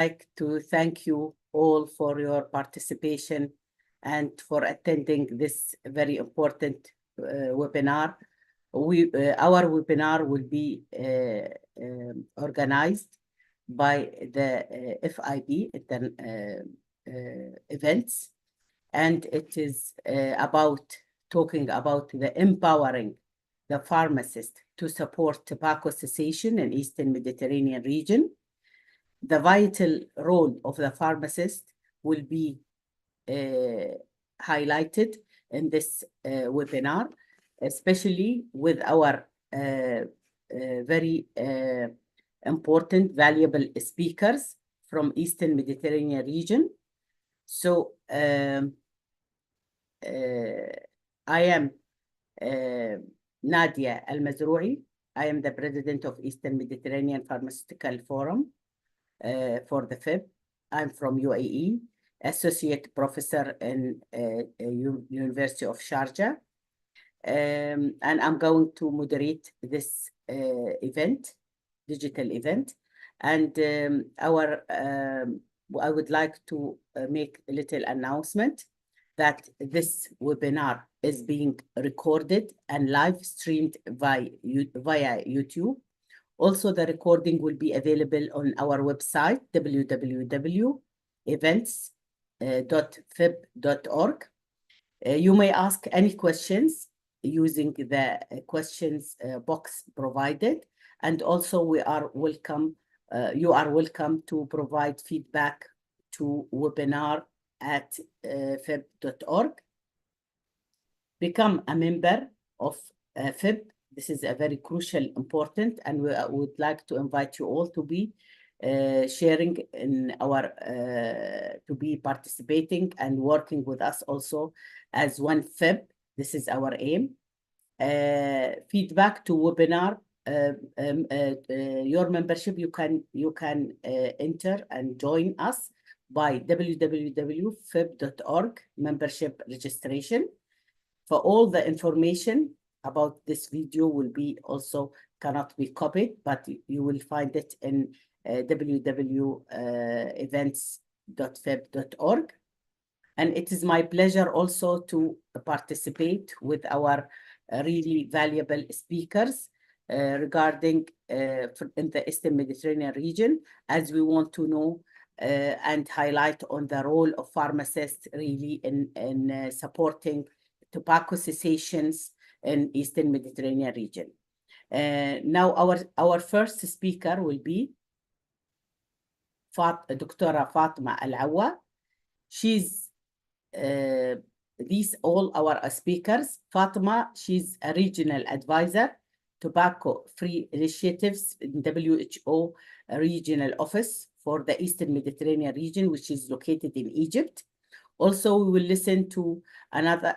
like to thank you all for your participation and for attending this very important webinar. Our webinar will be organized by the FIB events, and it is about talking about the empowering the pharmacist to support tobacco cessation in Eastern Mediterranean region. The vital role of the pharmacist will be highlighted in this webinar, especially with our very important, valuable speakers from Eastern Mediterranean region. So I am Nadia Mazrouei. I am the president of Eastern Mediterranean Pharmaceutical Forum for the FIB. I'm from UAE, associate professor in University of Sharjah. And I'm going to moderate this event, digital event. And I would like to make a little announcement that this webinar is being recorded and live streamed via YouTube. Also, the recording will be available on our website, www.events.fib.org. You may ask any questions using the questions box provided. And also you are welcome to provide feedback to webinar@fib.org. Become a member of FIB. This is a very crucial, important, and we would like to invite you all to be sharing in our, to be participating and working with us also as one FIB. This is our aim. Feedback to webinar. Your membership, you can enter and join us by www.fib.org membership registration. For all the information about this video will be also cannot be copied, but you will find it in www.events.fib.org. And it is my pleasure also to participate with our really valuable speakers regarding in the Eastern Mediterranean region, as we want to know and highlight on the role of pharmacists really in supporting tobacco cessations in Eastern Mediterranean region. Now our first speaker will be Dr. Fatima Al-Awa. She's these all our speakers. Fatima, she's a regional advisor, tobacco-free initiatives in WHO regional office for the Eastern Mediterranean region, which is located in Egypt. Also, we will listen to another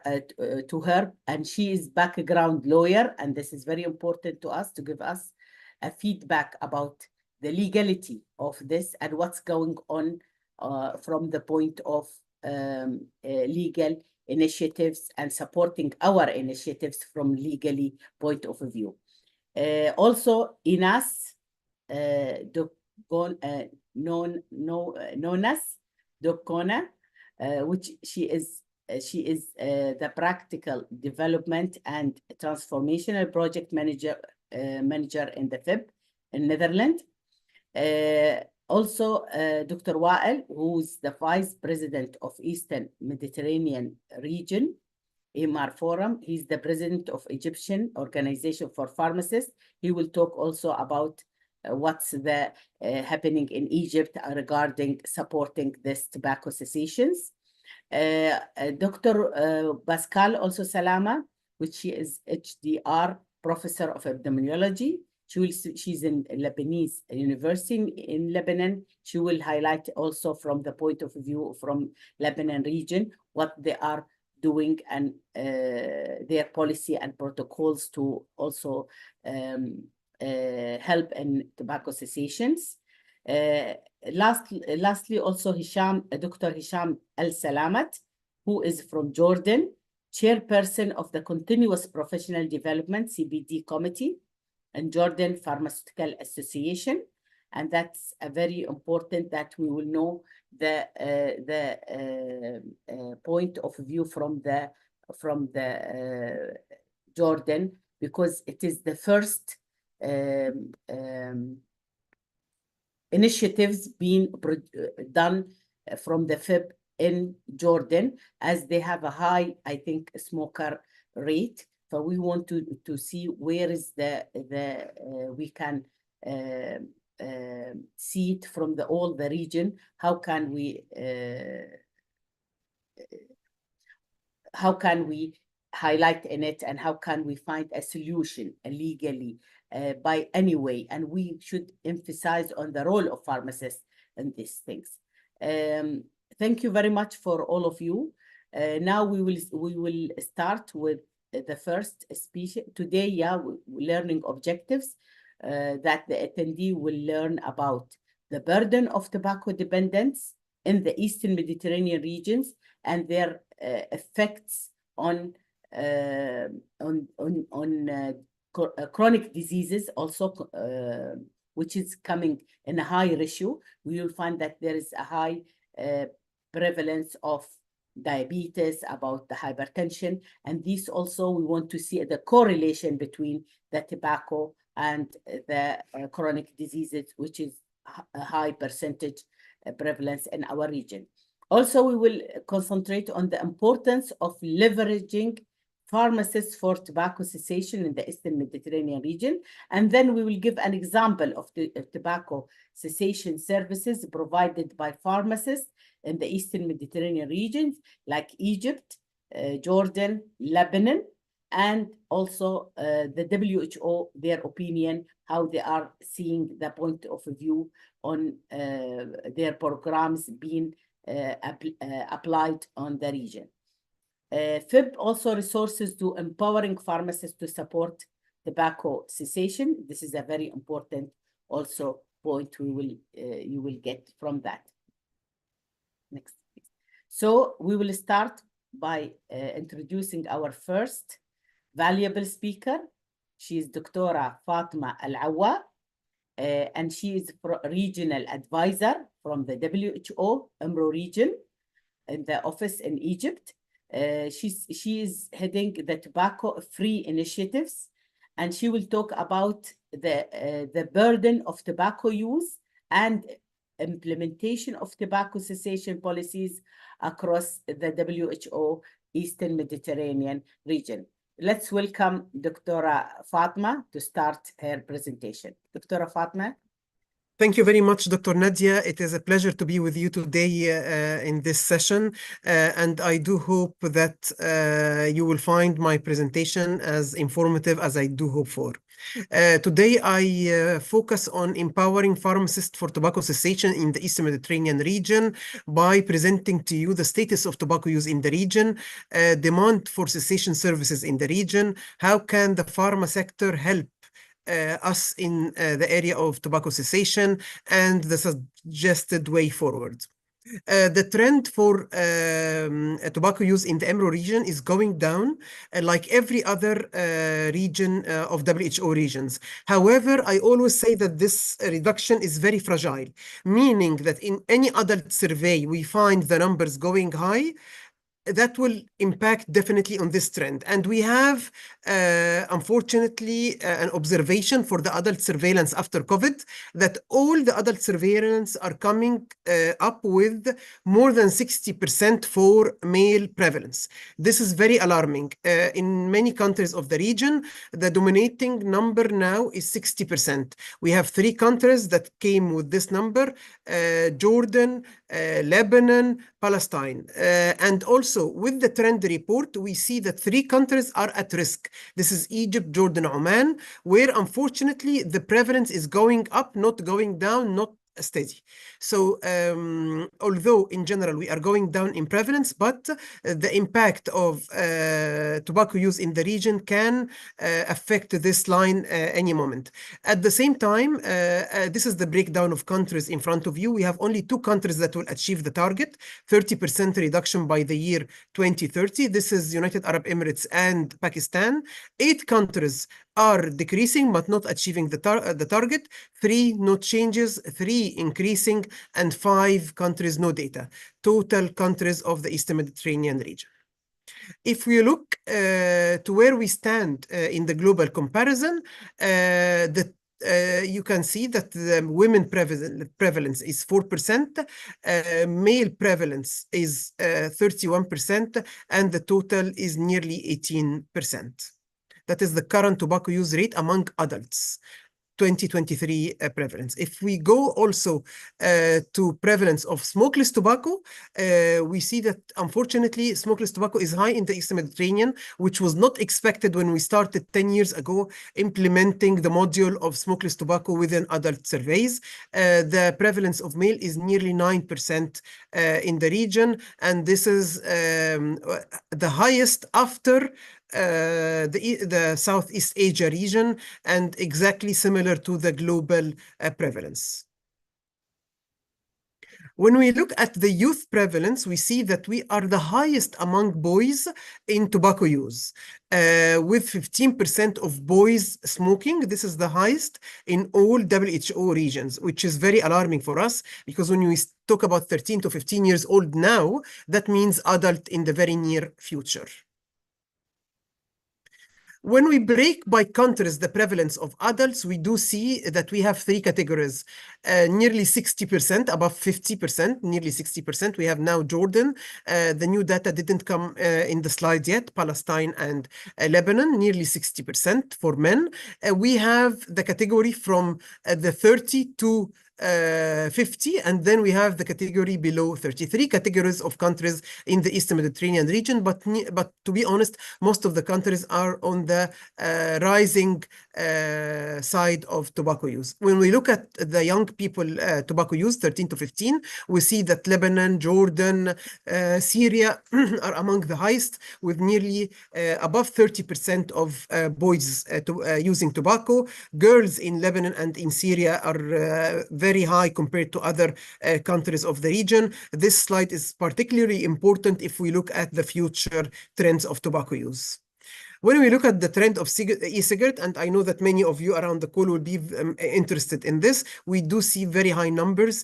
to her, and she is background lawyer, and this is very important to us to give us a feedback about the legality of this and what's going on from the point of legal initiatives and supporting our initiatives from legally point of view. Also, Inas known as Dokona, which she is the practical development and transformational project manager in the FIB in Netherlands. Also, Dr. Wael, who's the Vice President of Eastern Mediterranean Region, EMRPharm. He's the President of Egyptian Organization for Pharmacists. He will talk also about what's the happening in Egypt regarding supporting this tobacco cessations. Dr. Pascal also Salama, which she is HDR Professor of Epidemiology. She's in Lebanese University in Lebanon. She will highlight also from the point of view from Lebanon region, what they are doing and their policy and protocols to also help in tobacco cessations. Lastly, also Dr. Hisham Al-Salamat, who is from Jordan, chairperson of the Continuous Professional Development CPD Committee and Jordan Pharmaceutical Association, and that's very important that we will know the point of view from the Jordan, because it is the first initiatives being done from the FIB in Jordan, as they have a high, I think, smoker rate. So we want to see where is we can see it from all the region. How can we highlight in it, and how can we find a solution legally by any way? And we should emphasize on the role of pharmacists in these things. Thank you very much for all of you. Now we will start with the first speech today. Learning objectives that the attendee will learn about the burden of tobacco dependence in the Eastern Mediterranean regions and their effects on chronic diseases also, which is coming in a high ratio. We will find that there is a high prevalence of diabetes, about the hypertension, and these also we want to see the correlation between the tobacco and the chronic diseases, which is a high percentage prevalence in our region. Also, we will concentrate on the importance of leveraging pharmacists for tobacco cessation in the Eastern Mediterranean region. And then we will give an example of the tobacco cessation services provided by pharmacists in the Eastern Mediterranean regions, like Egypt, Jordan, Lebanon, and also the WHO, their opinion, how they are seeing the point of view on their programs being applied on the region. FIB also resources to empowering pharmacists to support tobacco cessation. This is a very important also point you will get from that. Next, please. So we will start by introducing our first valuable speaker. She is Dr. Fatima Al-Awa, and she is regional advisor from the WHO EMRO region in the office in Egypt. She is heading the tobacco-free initiatives, and she will talk about the burden of tobacco use and implementation of tobacco cessation policies across the WHO Eastern Mediterranean region. Let's welcome Dr. Fatima to start her presentation. Dr. Fatima. Thank you very much, Dr. Nadia. It is a pleasure to be with you today in this session, and I do hope that you will find my presentation as informative as I do hope for. Today, I focus on empowering pharmacists for tobacco cessation in the Eastern Mediterranean region by presenting to you the status of tobacco use in the region, demand for cessation services in the region, how can the pharma sector help us in the area of tobacco cessation, and the suggested way forward. The trend for tobacco use in the EMRO region is going down, like every other region of WHO regions. However, I always say that this reduction is very fragile, meaning that in any adult survey, we find the numbers going high. That will impact definitely on this trend. And we have, unfortunately, an observation for the adult surveillance after COVID, that all the adult surveillance are coming up with more than 60% for male prevalence. This is very alarming. In many countries of the region, the dominating number now is 60%. We have 3 countries that came with this number, Jordan, Lebanon, Palestine. And also with the trend report, we see that 3 countries are at risk. This is Egypt, Jordan, Oman, where unfortunately the prevalence is going up, not going down, not steady. So although in general we are going down in prevalence, but the impact of tobacco use in the region can affect this line any moment. At the same time, this is the breakdown of countries in front of you. We have only 2 countries that will achieve the target, 30% reduction by the year 2030. This is United Arab Emirates and Pakistan. 8 countries are decreasing but not achieving the target. 3, no changes. 3, increasing. And 5 countries, no data. Total countries of the Eastern Mediterranean region. If we look to where we stand in the global comparison, you can see that the women prevalence is 4%, male prevalence is 31%, and the total is nearly 18%. That is the current tobacco use rate among adults. 2023 prevalence. If we go also to prevalence of smokeless tobacco, we see that unfortunately smokeless tobacco is high in the Eastern Mediterranean, which was not expected when we started 10 years ago implementing the module of smokeless tobacco within adult surveys. The prevalence of male is nearly 9% in the region, and this is the highest after the Southeast Asia region, and exactly similar to the global prevalence. When we look at the youth prevalence, we see that we are the highest among boys in tobacco use, with 15% of boys smoking. This is the highest in all WHO regions, which is very alarming for us, because when we talk about 13 to 15 years old now, that means adult in the very near future. When we break by countries the prevalence of adults, we do see that we have 3 categories. Nearly 60%, above 50%, nearly 60%. We have now Jordan. The new data didn't come in the slide yet. Palestine and Lebanon, nearly 60% for men. We have the category from the 30 to 50, and then we have the category below 33 categories of countries in the Eastern Mediterranean region. But to be honest, most of the countries are on the rising side of tobacco use. When we look at the young people tobacco use, 13 to 15, we see that Lebanon, Jordan, Syria are among the highest, with nearly above 30% of boys using tobacco. Girls in Lebanon and in Syria are very high compared to other countries of the region. This slide is particularly important if we look at the future trends of tobacco use. When we look at the trend of e-cigarette, and I know that many of you around the call will be interested in this, we do see very high numbers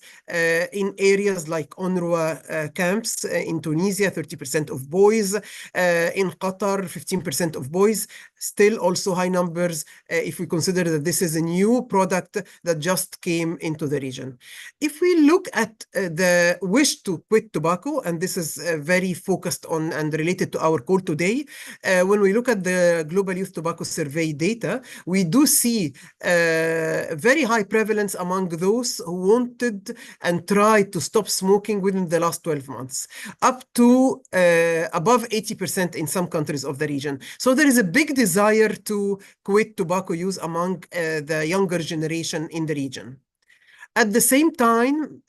in areas like UNRWA camps in Tunisia, 30% of boys, in Qatar, 15% of boys. Still also high numbers if we consider that this is a new product that just came into the region. If we look at the wish to quit tobacco, and this is very focused on and related to our call today, when we look at the Global Youth Tobacco Survey data, we do see very high prevalence among those who wanted and tried to stop smoking within the last 12 months, up to above 80% in some countries of the region. So there is a big desire to quit tobacco use among the younger generation in the region. At the same time,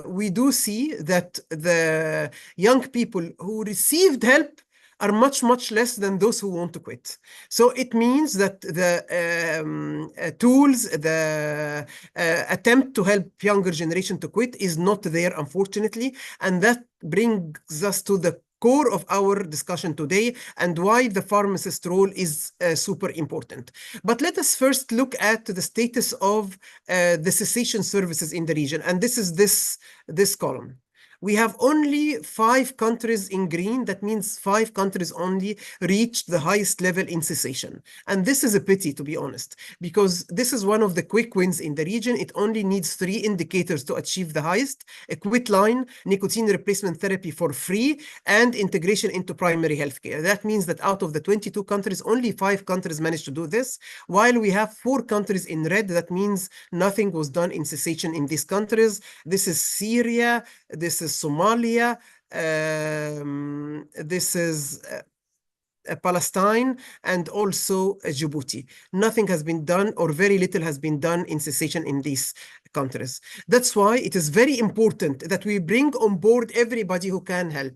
we do see that the young people who received help are much, much less than those who want to quit. So it means that the tools, the attempt to help younger generation to quit is not there, unfortunately. And that brings us to the core of our discussion today and why the pharmacist role is super important. But let us first look at the status of the cessation services in the region. And this is this column. We have only 5 countries in green. That means 5 countries only reached the highest level in cessation. And this is a pity, to be honest, because this is one of the quick wins in the region. It only needs 3 indicators to achieve the highest: a quit line, nicotine replacement therapy for free, and integration into primary healthcare. That means that out of the 22 countries, only 5 countries managed to do this, while we have 4 countries in red. That means nothing was done in cessation in these countries. This is Syria, this is Somalia, this is Palestine, and also Djibouti. Nothing has been done, or very little has been done in cessation in these countries. That's why it is very important that we bring on board everybody who can help.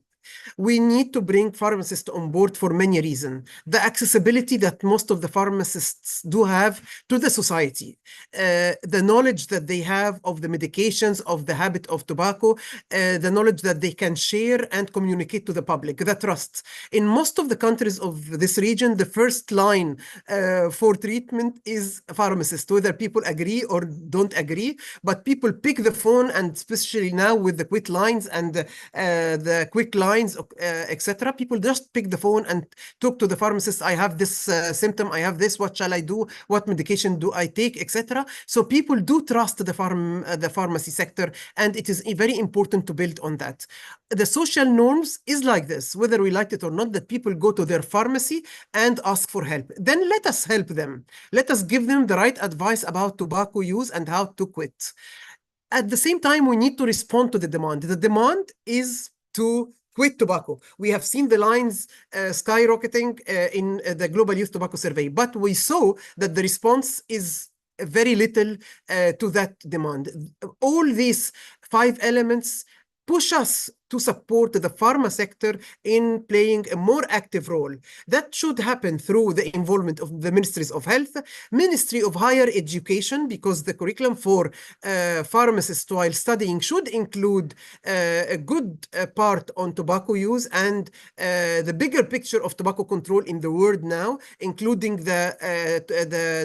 We need to bring pharmacists on board for many reasons. The accessibility that most of the pharmacists do have to the society, the knowledge that they have of the medications, of the habit of tobacco, the knowledge that they can share and communicate to the public, the trust. In most of the countries of this region, the first line for treatment is a pharmacist, whether people agree or don't agree, but people pick the phone, and especially now with the quick lines and the quick lines, etc., people just pick the phone and talk to the pharmacist. I have this symptom, I have this, what shall I do? What medication do I take, etc. So people do trust the pharmacy sector, and it is very important to build on that. The social norms is like this, whether we like it or not, that people go to their pharmacy and ask for help. Then let us help them. Let us give them the right advice about tobacco use and how to quit. At the same time, we need to respond to the demand. The demand is to quit tobacco. We have seen the lines skyrocketing in the Global Youth Tobacco Survey, but we saw that the response is very little to that demand. All these 5 elements push us to support the pharma sector in playing a more active role. That should happen through the involvement of the Ministries of Health, Ministry of Higher Education, because the curriculum for pharmacists while studying should include a good part on tobacco use and the bigger picture of tobacco control in the world now, including the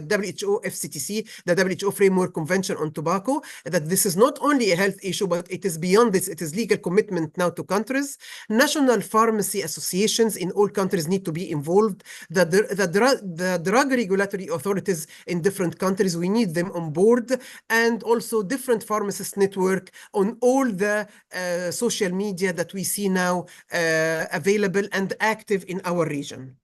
WHO FCTC, the WHO Framework Convention on Tobacco, that this is not only a health issue, but it is beyond this. It is legal commitment now to countries. National pharmacy associations in all countries need to be involved. The drug regulatory authorities in different countries, we need them on board, and also different pharmacist network on all the social media that we see now available and active in our region.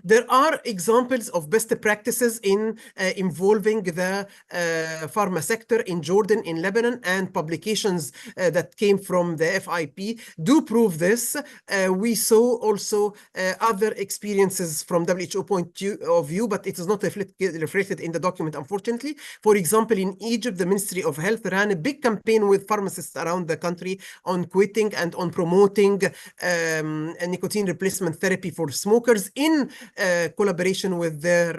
There are examples of best practices in involving the pharma sector in Jordan, in Lebanon, and publications that came from the FIP do prove this. We saw also other experiences from WHO point of view, but it is not reflected in the document, unfortunately. For example, in Egypt, the Ministry of Health ran a big campaign with pharmacists around the country on quitting and on promoting nicotine replacement therapy for smokers in collaboration with their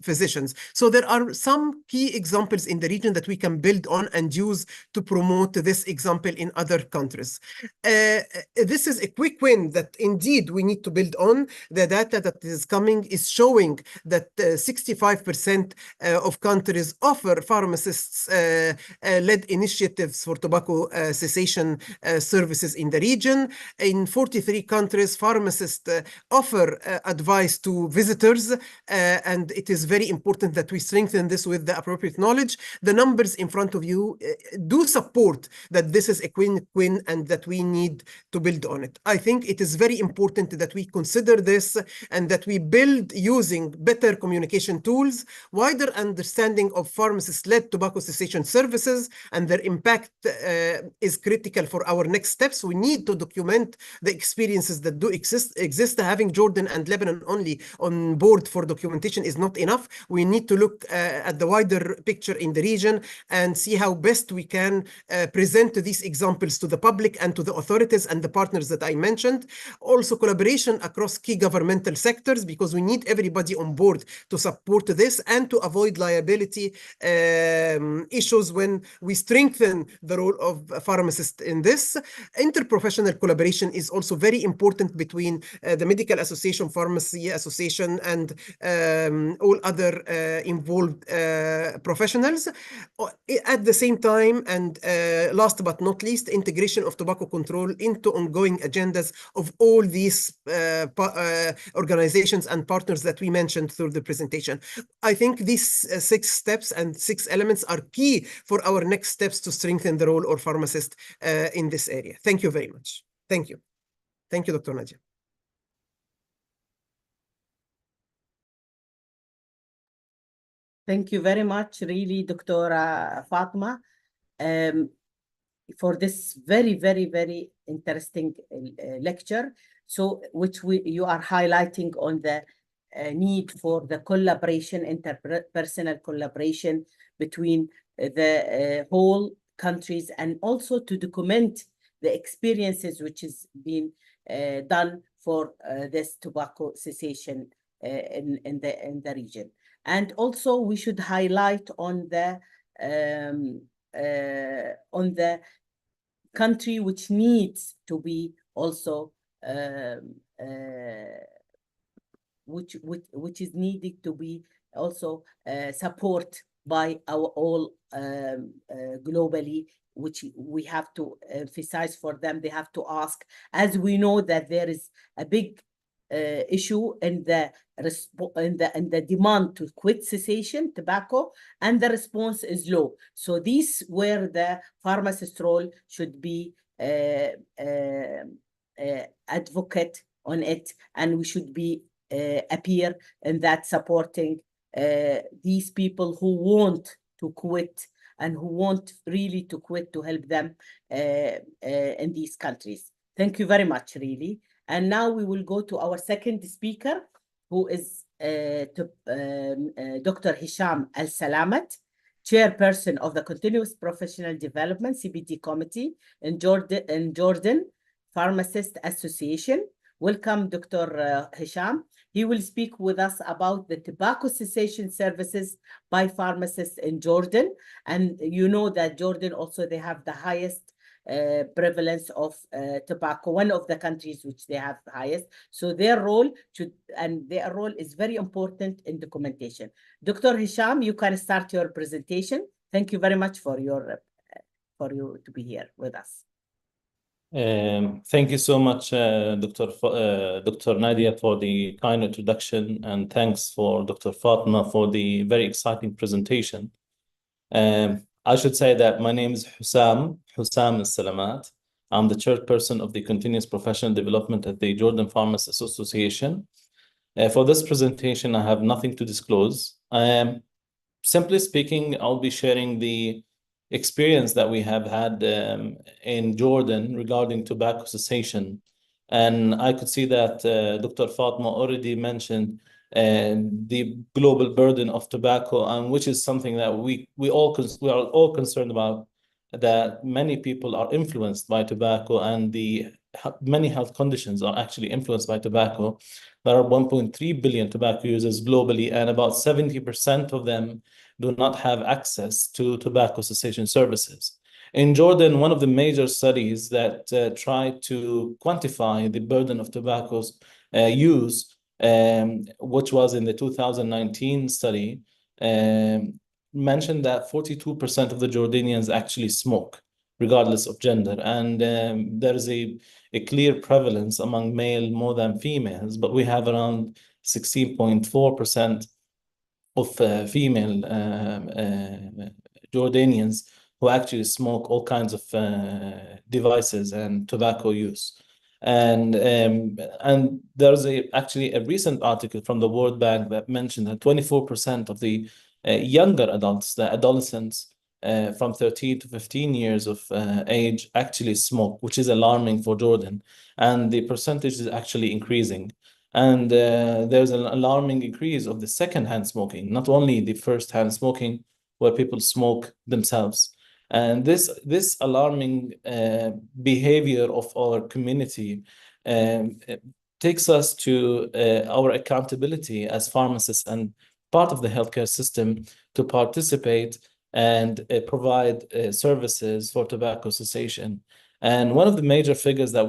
physicians. So there are some key examples in the region that we can build on and use to promote this example in other countries. This is a quick win that indeed we need to build on. The data that is coming is showing that 65% of countries offer pharmacists-led initiatives for tobacco cessation services in the region. In 43 countries, pharmacists offer advice to visitors, and it is very important that we strengthen this with the appropriate knowledge. The numbers in front of you do support that this is a win-win and that we need to build on it. I think it is very important that we consider this and that we build using better communication tools, wider understanding of pharmacist-led tobacco cessation services, and their impact is critical for our next steps. We need to document the experiences that do exist. Having Jordan and Lebanon only on board for documentation is not enough. We need to look at the wider picture in the region and see how best we can present these examples to the public and to the authorities and the partners that I mentioned. Also collaboration across key governmental sectors, because we need everybody on board to support this and to avoid liability issues when we strengthen the role of pharmacists in this. Interprofessional collaboration is also very important between the Medical Association, Pharmacy Association, and all other involved professionals. At the same time, and last but not least, integration of tobacco control into ongoing agendas of all these organizations and partners that we mentioned through the presentation. I think these 6 steps and 6 elements are key for our next steps to strengthen the role of pharmacist in this area. Thank you very much. Thank you. Thank you, Dr. Nadia. Thank you very much, really, Dr. Fatma, for this very, very, very interesting lecture. So, which you are highlighting on the need for the collaboration, interpersonal collaboration between the whole countries, and also to document the experiences which is being done for this tobacco cessation in the region. And also we should highlight on the country which needs to be also which is needed to be also support by our all globally, which we have to emphasize for them. They have to ask, as we know that there is a big issue in the demand to quit cessation tobacco, and the response is low. So this where the pharmacist role should be advocate on it, and we should be appear in that supporting these people who want to quit and who want really to quit, to help them in these countries. Thank you very much, really. And now we will go to our second speaker, who is Dr. Hisham Al Salamat, Chairperson of the Continuous Professional Development CPD Committee in Jordan Pharmacist Association. Welcome, Dr. Hisham. He will speak with us about the tobacco cessation services by pharmacists in Jordan. And you know that Jordan also, they have the highest prevalence of tobacco, one of the countries which they have the highest. So their role is very important in documentation. Dr. Hisham, you can start your presentation. Thank you very much for you to be here with us. Thank you so much, Dr. Nadia, for the kind introduction, and thanks for Dr. Fatma for the very exciting presentation. I should say that my name is Husam Al Salamat. I'm the chairperson of the Continuous Professional Development at the Jordan Pharmacists Association. For this presentation, I have nothing to disclose. Simply speaking, I'll be sharing the experience that we have had in Jordan regarding tobacco cessation. And I could see that Dr. Fatma already mentioned the global burden of tobacco, and which is something that we are all concerned about, that many people are influenced by tobacco, and many health conditions are actually influenced by tobacco. There are 1.3 billion tobacco users globally, and about 70% of them do not have access to tobacco cessation services. In Jordan, one of the major studies that tried to quantify the burden of tobacco's use, which was in the 2019 study, mentioned that 42% of the Jordanians actually smoke, regardless of gender. And there is a clear prevalence among male more than females, but we have around 16.4% of female Jordanians who actually smoke all kinds of devices and tobacco use. And there's actually a recent article from the World Bank that mentioned that 24% of the younger adults, the adolescents from 13 to 15 years of age, actually smoke, which is alarming for Jordan. And the percentage is actually increasing. And there's an alarming increase of the second-hand smoking, not only the first-hand smoking, where people smoke themselves. And this alarming behavior of our community takes us to our accountability as pharmacists and part of the healthcare system to participate and provide services for tobacco cessation. And one of the major figures that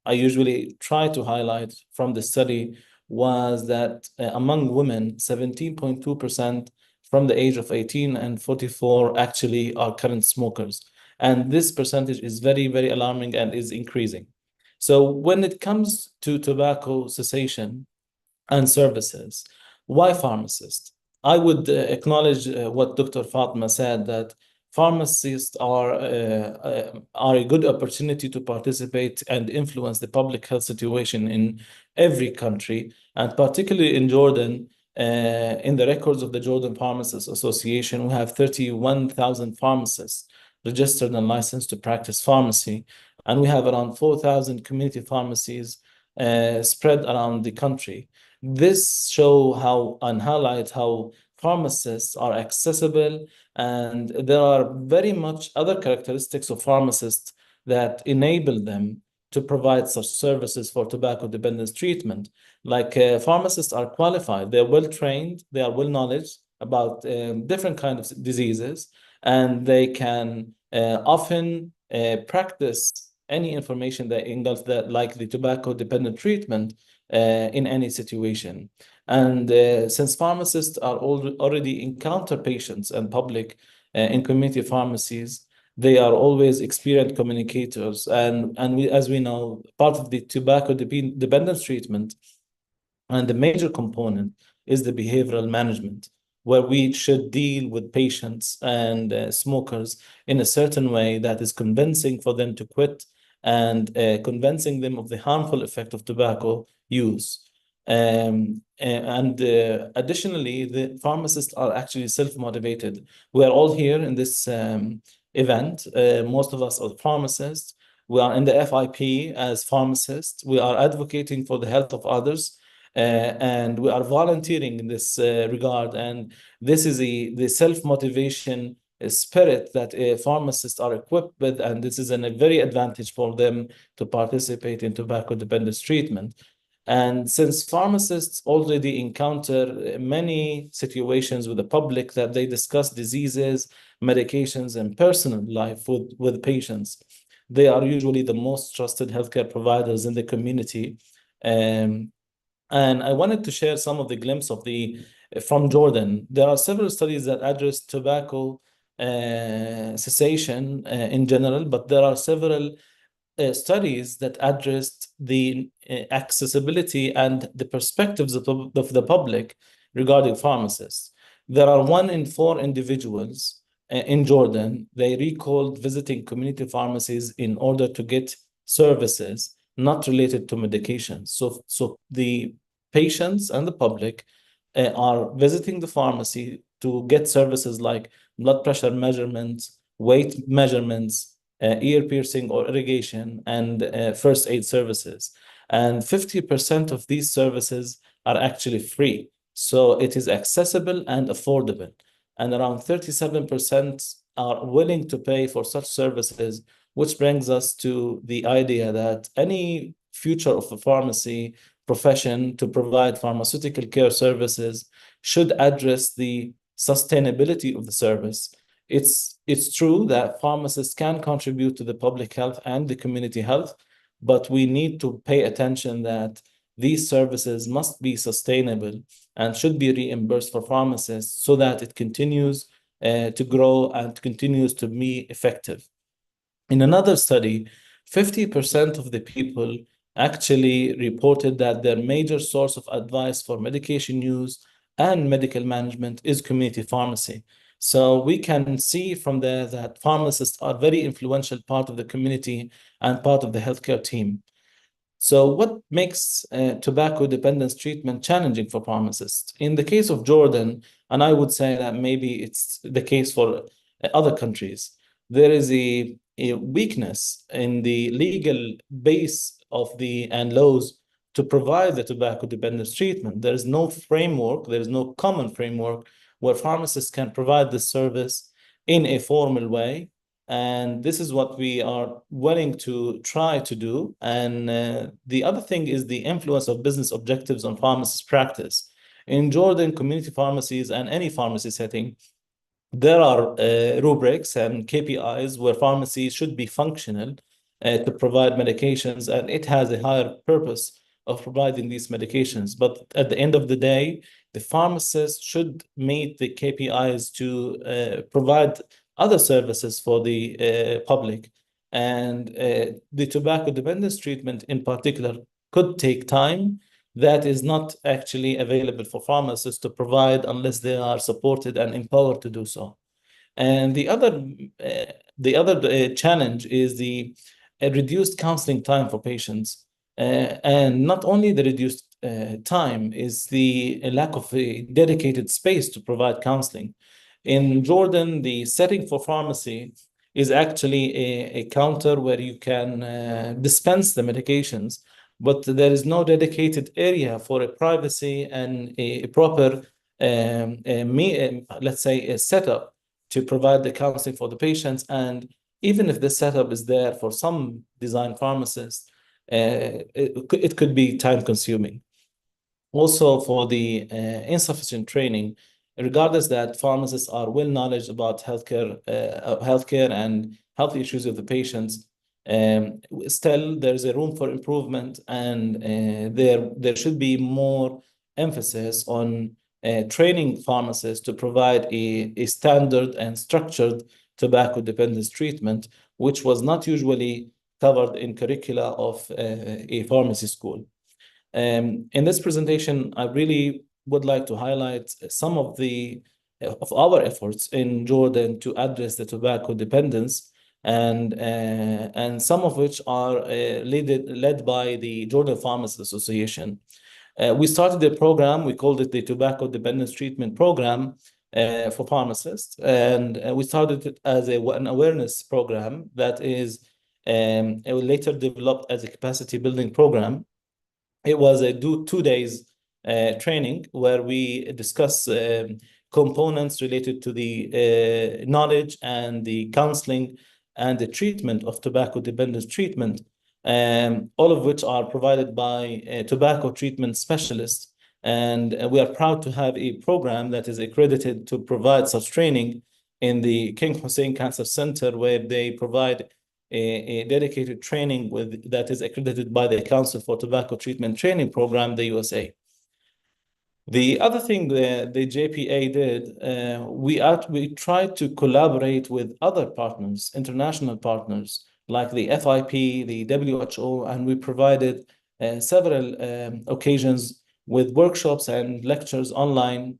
I usually try to highlight from the study was that among women, 17.2% from the age of 18 and 44 actually are current smokers. And this percentage is very, very alarming and is increasing. So when it comes to tobacco cessation and services, why pharmacists? I would acknowledge what Dr. Fatma said, that pharmacists are a good opportunity to participate and influence the public health situation in every country, and particularly in Jordan. In the records of the Jordan Pharmacists Association, we have 31,000 pharmacists registered and licensed to practice pharmacy, and we have around 4,000 community pharmacies spread around the country. This show how and highlight how pharmacists are accessible, and there are very much other characteristics of pharmacists that enable them to provide such services for tobacco dependence treatment. Like pharmacists are qualified, they're well trained, they are well knowledge about different kinds of diseases, and they can often practice any information that engulfs that, like the tobacco dependent treatment in any situation. And since pharmacists are already encounter patients and public in community pharmacies, they are always experienced communicators. And we, as we know, part of the tobacco dependence treatment and the major component is the behavioral management, where we should deal with patients and smokers in a certain way that is convincing for them to quit and convincing them of the harmful effect of tobacco use. Additionally, the pharmacists are actually self-motivated. We are all here in this event. Most of us are pharmacists. We are in the FIP as pharmacists. We are advocating for the health of others. And we are volunteering in this regard. And this is the self-motivation spirit that pharmacists are equipped with, and this is a very advantage for them to participate in tobacco dependence treatment. And since pharmacists already encounter many situations with the public that they discuss diseases, medications, and personal life with patients, they are usually the most trusted healthcare providers in the community. And I wanted to share some of the glimpse of from Jordan. There are several studies that address tobacco cessation in general, but there are several studies that addressed the accessibility and the perspectives of the public regarding pharmacists. There are 1 in 4 individuals in Jordan, they recalled visiting community pharmacies in order to get services not related to medications. So the patients and the public are visiting the pharmacy to get services like blood pressure measurements, weight measurements, ear piercing or irrigation, and first aid services. And 50% of these services are actually free. So it is accessible and affordable. And around 37% are willing to pay for such services, which brings us to the idea that any future of a pharmacy profession to provide pharmaceutical care services should address the sustainability of the service. It's true that pharmacists can contribute to the public health and the community health, but we need to pay attention that these services must be sustainable and should be reimbursed for pharmacists so that it continues to grow and continues to be effective. In another study, 50% of the people actually reported that their major source of advice for medication use and medical management is community pharmacy. So we can see from there that pharmacists are a very influential part of the community and part of the healthcare team. So what makes tobacco dependence treatment challenging for pharmacists? In the case of Jordan, and I would say that maybe it's the case for other countries, there is a weakness in the legal base of and laws to provide the tobacco dependence treatment. There is no framework, there is no common framework where pharmacists can provide this service in a formal way. And this is what we are willing to try to do. And the other thing is the influence of business objectives on pharmacist practice. In Jordan, community pharmacies and any pharmacy setting, there are rubrics and KPIs where pharmacies should be functional to provide medications, and it has a higher purpose of providing these medications. But at the end of the day, the pharmacist should meet the KPIs to provide other services for the public. And the tobacco dependence treatment in particular could take time. That is not actually available for pharmacists to provide unless they are supported and empowered to do so. And the other challenge is the reduced counseling time for patients. And not only the reduced time is the lack of a dedicated space to provide counseling. In Jordan, the setting for pharmacy is actually a counter where you can dispense the medications, but there is no dedicated area for a privacy and a proper, let's say, a setup to provide the counseling for the patients. And even if this setup is there for some design pharmacists, it could be time consuming. Also, for the insufficient training, regardless that pharmacists are well knowledge about healthcare and health issues of the patients, still there's a room for improvement, and there should be more emphasis on training pharmacists to provide a standard and structured tobacco dependence treatment, which was not usually covered in curricula of a pharmacy school. In this presentation, I really would like to highlight some of our efforts in Jordan to address the tobacco dependence, and some of which are led by the Jordan Pharmacists Association. We started a program, we called it the Tobacco Dependence Treatment Program for pharmacists, and we started it as an awareness program that is later developed as a capacity building program. It was a 2 days training where we discuss components related to the knowledge and the counseling and the treatment of tobacco dependence treatment, all of which are provided by tobacco treatment specialists. And we are proud to have a program that is accredited to provide such training in the King Hussein Cancer Center, where they provide a dedicated training that is accredited by the Council for Tobacco Treatment Training Program, the USA. The other thing the JPA did, we tried to collaborate with other partners, international partners, like the FIP, the WHO, and we provided several occasions with workshops and lectures online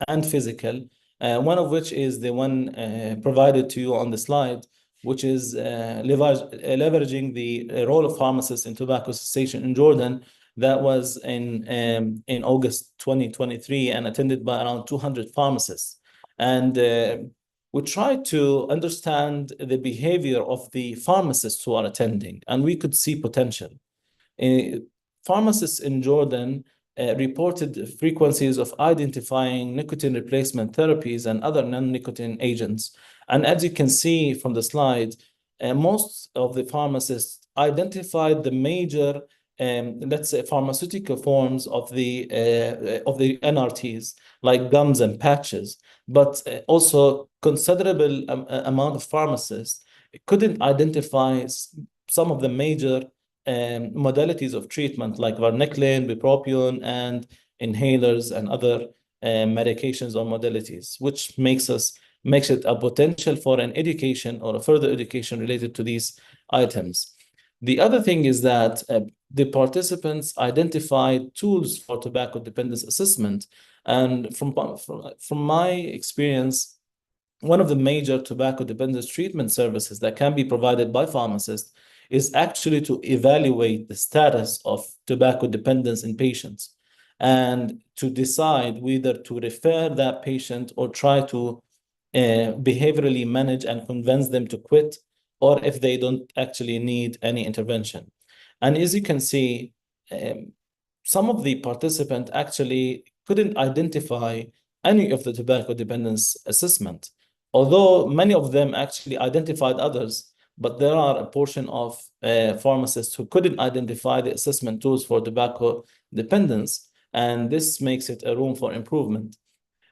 and physical, one of which is the one provided to you on the slide, which is leveraging the role of pharmacists in tobacco cessation in Jordan. That was in August 2023 and attended by around 200 pharmacists. And we tried to understand the behavior of the pharmacists who are attending, and we could see potential. Pharmacists in Jordan reported frequencies of identifying nicotine replacement therapies and other non-nicotine agents. And as you can see from the slide, most of the pharmacists identified the major, let's say, pharmaceutical forms of the NRTs, like gums and patches, but also considerable amount of pharmacists couldn't identify some of the major modalities of treatment, like varenicline, bupropion, and inhalers and other medications or modalities, which makes it a potential for an education or a further education related to these items. The other thing is that the participants identified tools for tobacco dependence assessment. And from my experience, one of the major tobacco dependence treatment services that can be provided by pharmacists is actually to evaluate the status of tobacco dependence in patients and to decide whether to refer that patient or try to behaviorally manage and convince them to quit, or if they don't actually need any intervention. And as you can see, some of the participants actually couldn't identify any of the tobacco dependence assessment, although many of them actually identified others. But there are a portion of pharmacists who couldn't identify the assessment tools for tobacco dependence, and this makes it a room for improvement.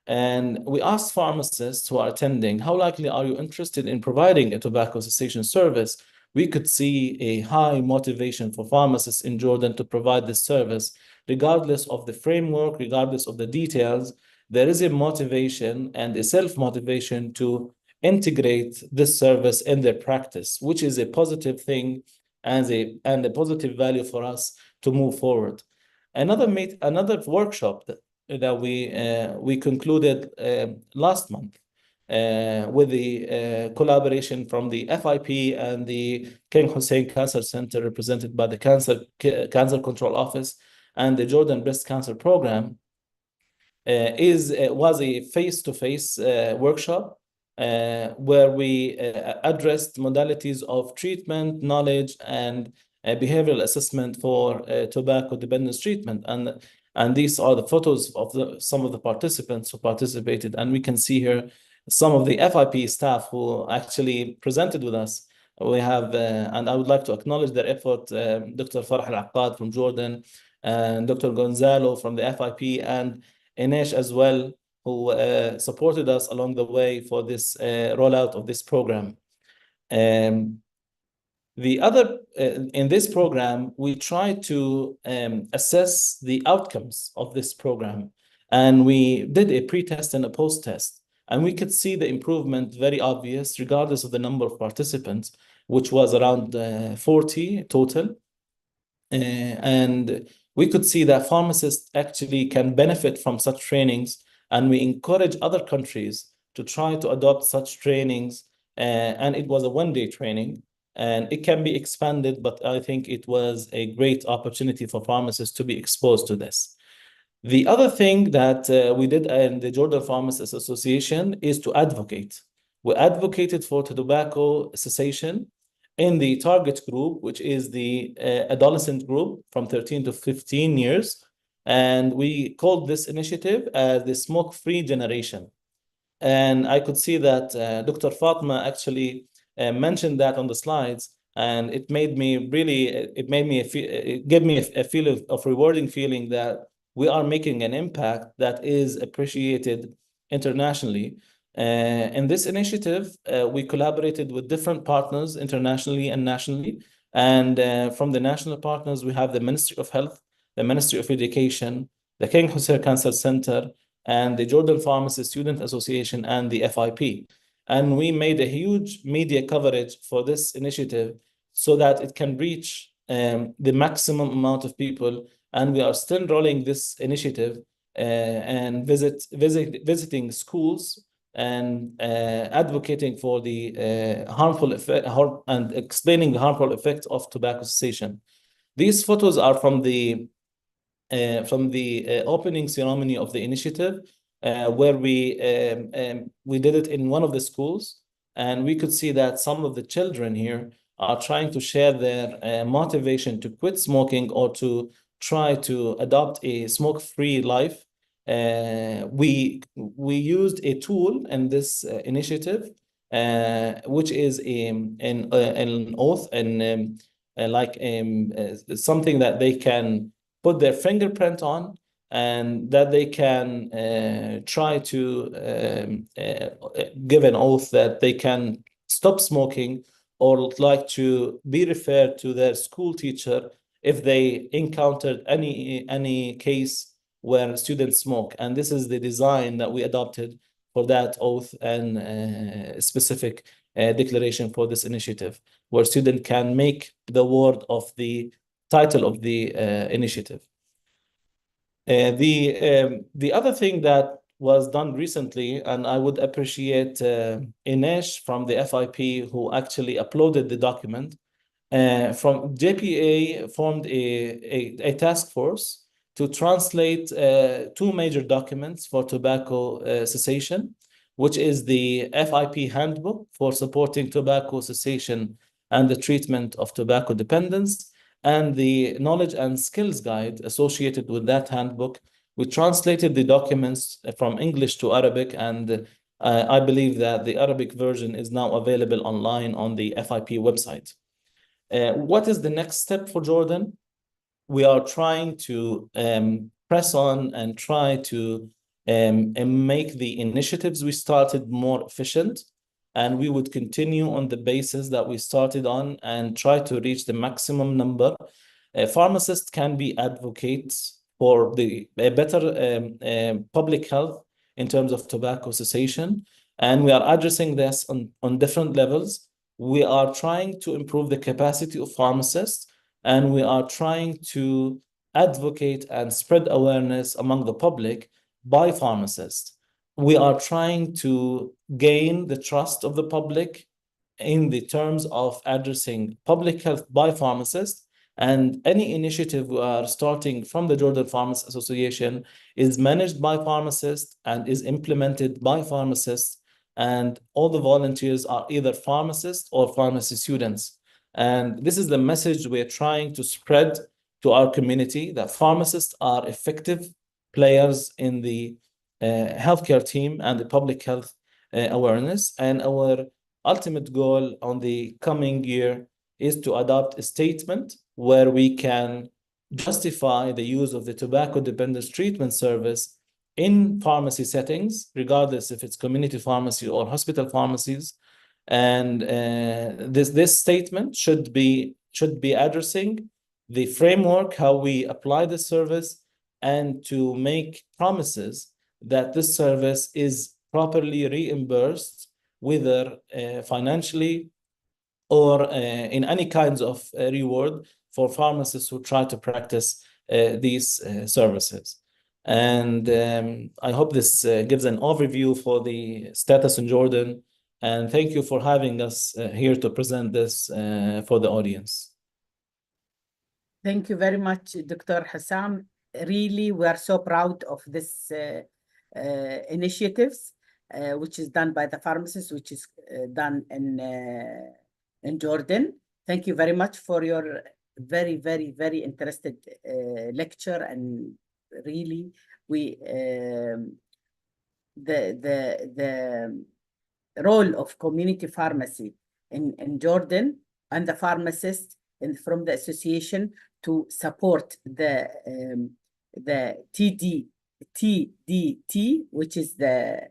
And we asked pharmacists who are attending, how likely are you interested in providing a tobacco cessation service? We could see a high motivation for pharmacists in Jordan to provide this service, regardless of the framework, regardless of the details. There is a motivation and a self-motivation to integrate this service in their practice, which is a positive thing and a positive value for us to move forward. Another workshop that we concluded last month with the collaboration from the FIP and the King Hussein Cancer Center, represented by the Cancer Control Office and the Jordan Breast Cancer Program, was a face-to-face workshop where we addressed modalities of treatment, knowledge, and behavioral assessment for tobacco dependence treatment. And these are the photos of some of the participants who participated. And we can see here some of the FIP staff who actually presented with us. We have, and I would like to acknowledge their effort, Dr. Farah Al-Aqad from Jordan, and Dr. Gonzalo from the FIP, and Inesh as well, who supported us along the way for this rollout of this program. The other, in this program, we try to assess the outcomes of this program. And we did a pre-test and a post-test. And we could see the improvement very obvious, regardless of the number of participants, which was around 40 total. And we could see that pharmacists actually can benefit from such trainings. And we encourage other countries to try to adopt such trainings. And it was a one-day training. And it can be expanded, but I think it was a great opportunity for pharmacists to be exposed to this. The other thing that we did in the Jordan Pharmacists Association is to advocate. We advocated for tobacco cessation in the target group, which is the adolescent group from 13 to 15 years. And we called this initiative as the smoke-free generation. And I could see that Dr. Fatma actually mentioned that on the slides, and it made me really, it gave me a feeling of rewarding feeling that we are making an impact that is appreciated internationally. In this initiative, we collaborated with different partners internationally and nationally. And from the national partners, we have the Ministry of Health, the Ministry of Education, the King Hussein Cancer Center, and the Jordan Pharmacy Student Association, and the FIP. And we made a huge media coverage for this initiative so that it can reach the maximum amount of people. And we are still rolling this initiative and visiting schools and advocating for the harmful effect and explaining the harmful effects of tobacco cessation. These photos are from the opening ceremony of the initiative, where we did it in one of the schools, and we could see that some of the children here are trying to share their motivation to quit smoking or to try to adopt a smoke-free life. We used a tool in this initiative, which is an oath and something that they can put their fingerprint on, and that they can try to give an oath that they can stop smoking or like to be referred to their school teacher if they encountered any case where students smoke. And this is the design that we adopted for that oath and specific declaration for this initiative, where students can make the word of the title of the initiative. The other thing that was done recently, and I would appreciate Inesh from the FIP who actually uploaded the document, from JPA formed a task force to translate two major documents for tobacco cessation, which is the FIP handbook for supporting tobacco cessation and the treatment of tobacco dependence, and the knowledge and skills guide associated with that handbook. We translated the documents from English to Arabic, and I believe that the Arabic version is now available online on the FIP website. What is the next step for Jordan? We are trying to press on and try to make the initiatives we started more efficient. And we would continue on the basis that we started on and try to reach the maximum number. Pharmacists can be advocates for the better public health in terms of tobacco cessation. And we are addressing this on different levels. We are trying to improve the capacity of pharmacists, and we are trying to advocate and spread awareness among the public by pharmacists. We are trying to gain the trust of the public in the terms of addressing public health by pharmacists. And any initiative we are starting from the Jordan Pharmacists Association is managed by pharmacists and is implemented by pharmacists. And all the volunteers are either pharmacists or pharmacy students. And this is the message we're trying to spread to our community, that pharmacists are effective players in the healthcare team and the public health awareness. And our ultimate goal on the coming year is to adopt a statement where we can justify the use of the tobacco dependence treatment service in pharmacy settings, regardless if it's community pharmacy or hospital pharmacies. And this statement should be addressing the framework, how we apply the service, and to make promises that this service is properly reimbursed, whether financially or in any kinds of reward for pharmacists who try to practice these services. And I hope this gives an overview for the status in Jordan. And thank you for having us here to present this for the audience. Thank you very much, Dr. Hassam. Really, we are so proud of this initiatives, which is done by the pharmacists, which is done in Jordan. Thank you very much for your very, very, very interested lecture. And really, we the role of community pharmacy in Jordan and the pharmacists and from the association to support the TDT, which is the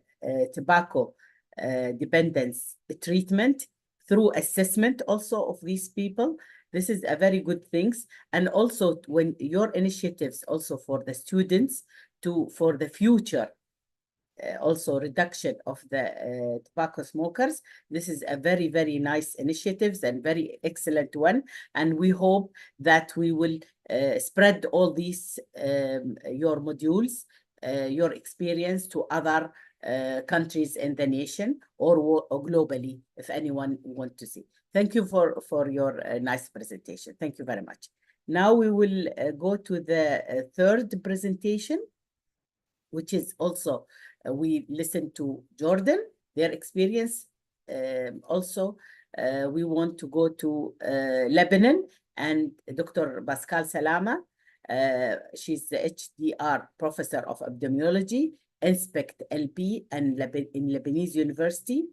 tobacco dependence treatment, through assessment also of these people. This is a very good thing. And also when your initiatives also for the students for the future, also reduction of the tobacco smokers. This is a very, very nice initiatives and very excellent one. And we hope that we will spread all these, your modules, your experience to other countries in the nation or globally, if anyone want to see. Thank you for your nice presentation. Thank you very much. Now we will go to the third presentation, which is also we listen to Jordan, their experience. Also, we want to go to Lebanon and Dr. Pascal Salama. She's the HDR Professor of Epidemiology, Inspect LP, and in Lebanese University.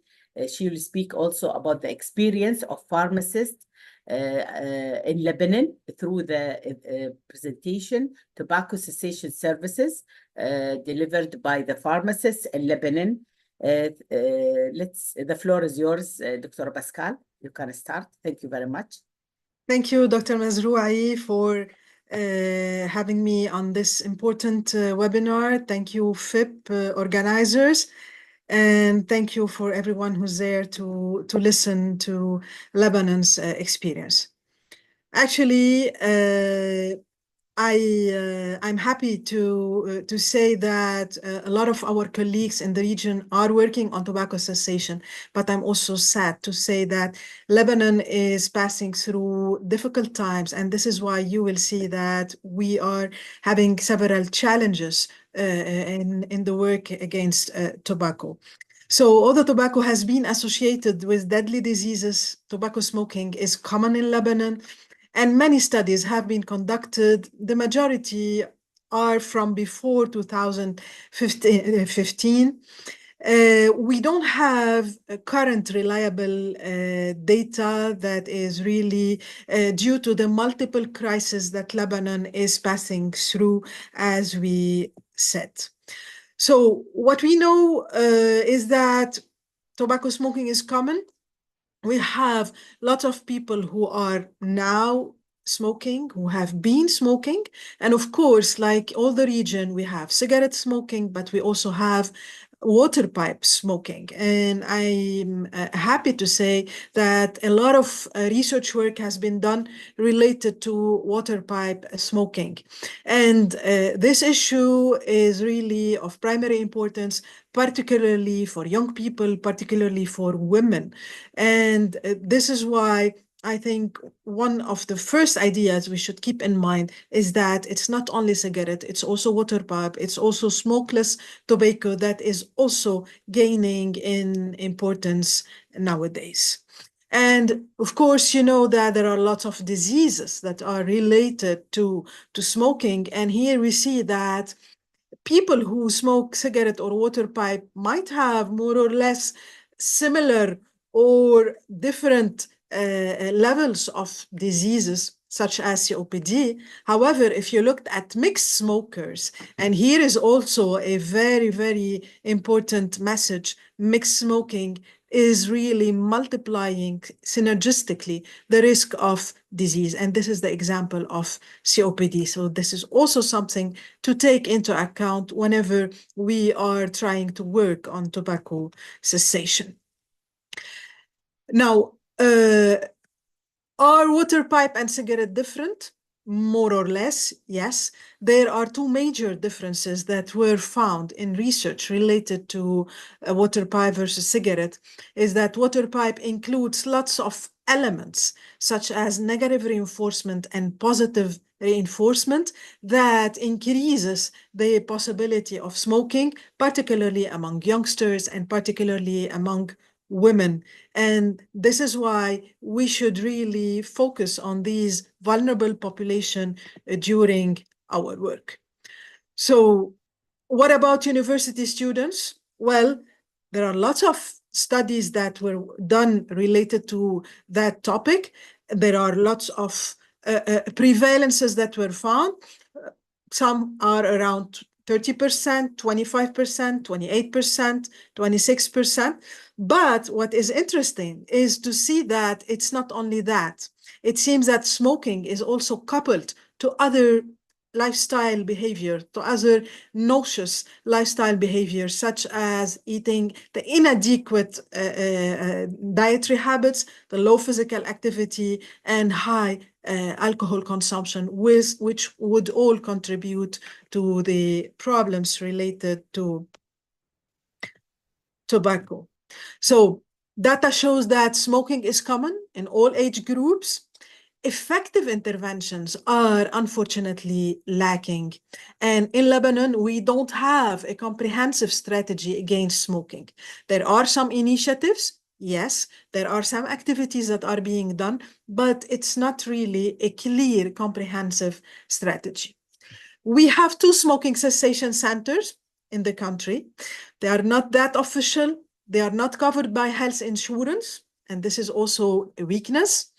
She will speak also about the experience of pharmacists in Lebanon through the presentation, tobacco cessation services delivered by the pharmacists in Lebanon. The floor is yours, Dr. Pascal. You can start. Thank you very much. Thank you, Dr. Mazrouei, for having me on this important webinar. Thank you, FIP organizers. And thank you for everyone who's there to listen to Lebanon's experience. Actually, I'm happy to say that a lot of our colleagues in the region are working on tobacco cessation, but I'm also sad to say that Lebanon is passing through difficult times, and this is why you will see that we are having several challenges in the work against tobacco. So although tobacco has been associated with deadly diseases, tobacco smoking is common in Lebanon, and many studies have been conducted. The majority are from before 2015. We don't have current reliable data that is really due to the multiple crises that Lebanon is passing through, as we said. So what we know is that tobacco smoking is common. We have lots of people who are now smoking, who have been smoking. And of course, like all the region, we have cigarette smoking, but we also have water pipe smoking. And I'm happy to say that a lot of research work has been done related to water pipe smoking. And this issue is really of primary importance, particularly for young people, particularly for women. And this is why I think one of the first ideas we should keep in mind is that it's not only cigarette, it's also water pipe, it's also smokeless tobacco that is also gaining in importance nowadays. And of course, you know that there are lots of diseases that are related to smoking. And here we see that people who smoke cigarette or water pipe might have more or less similar or different levels of diseases such as COPD. However, if you looked at mixed smokers, and here is also a very, very important message, mixed smoking is really multiplying synergistically the risk of disease. And this is the example of COPD. So this is also something to take into account whenever we are trying to work on tobacco cessation. Now, are water pipe and cigarette different? More or less, yes. There are two major differences that were found in research related to water pipe versus cigarette, is that water pipe includes lots of elements, such as negative reinforcement and positive reinforcement, that increases the possibility of smoking, particularly among youngsters and particularly among women. And this is why we should really focus on these vulnerable population during our work. So what about university students? Well, there are lots of studies that were done related to that topic. There are lots of prevalences that were found. Some are around 30%, 25%, 28%, 26%. But what is interesting is to see that it's not only that. It seems that smoking is also coupled to other lifestyle behavior, to other noxious lifestyle behaviors, such as eating, the inadequate dietary habits, the low physical activity, and high alcohol consumption, which would all contribute to the problems related to tobacco. So data shows that smoking is common in all age groups. Effective interventions are unfortunately lacking. And in Lebanon, we don't have a comprehensive strategy against smoking. There are some initiatives, yes, there are some activities that are being done, but it's not really a clear, comprehensive strategy. We have 2 smoking cessation centers in the country. They are not that official. They are not covered by health insurance, and this is also a weakness.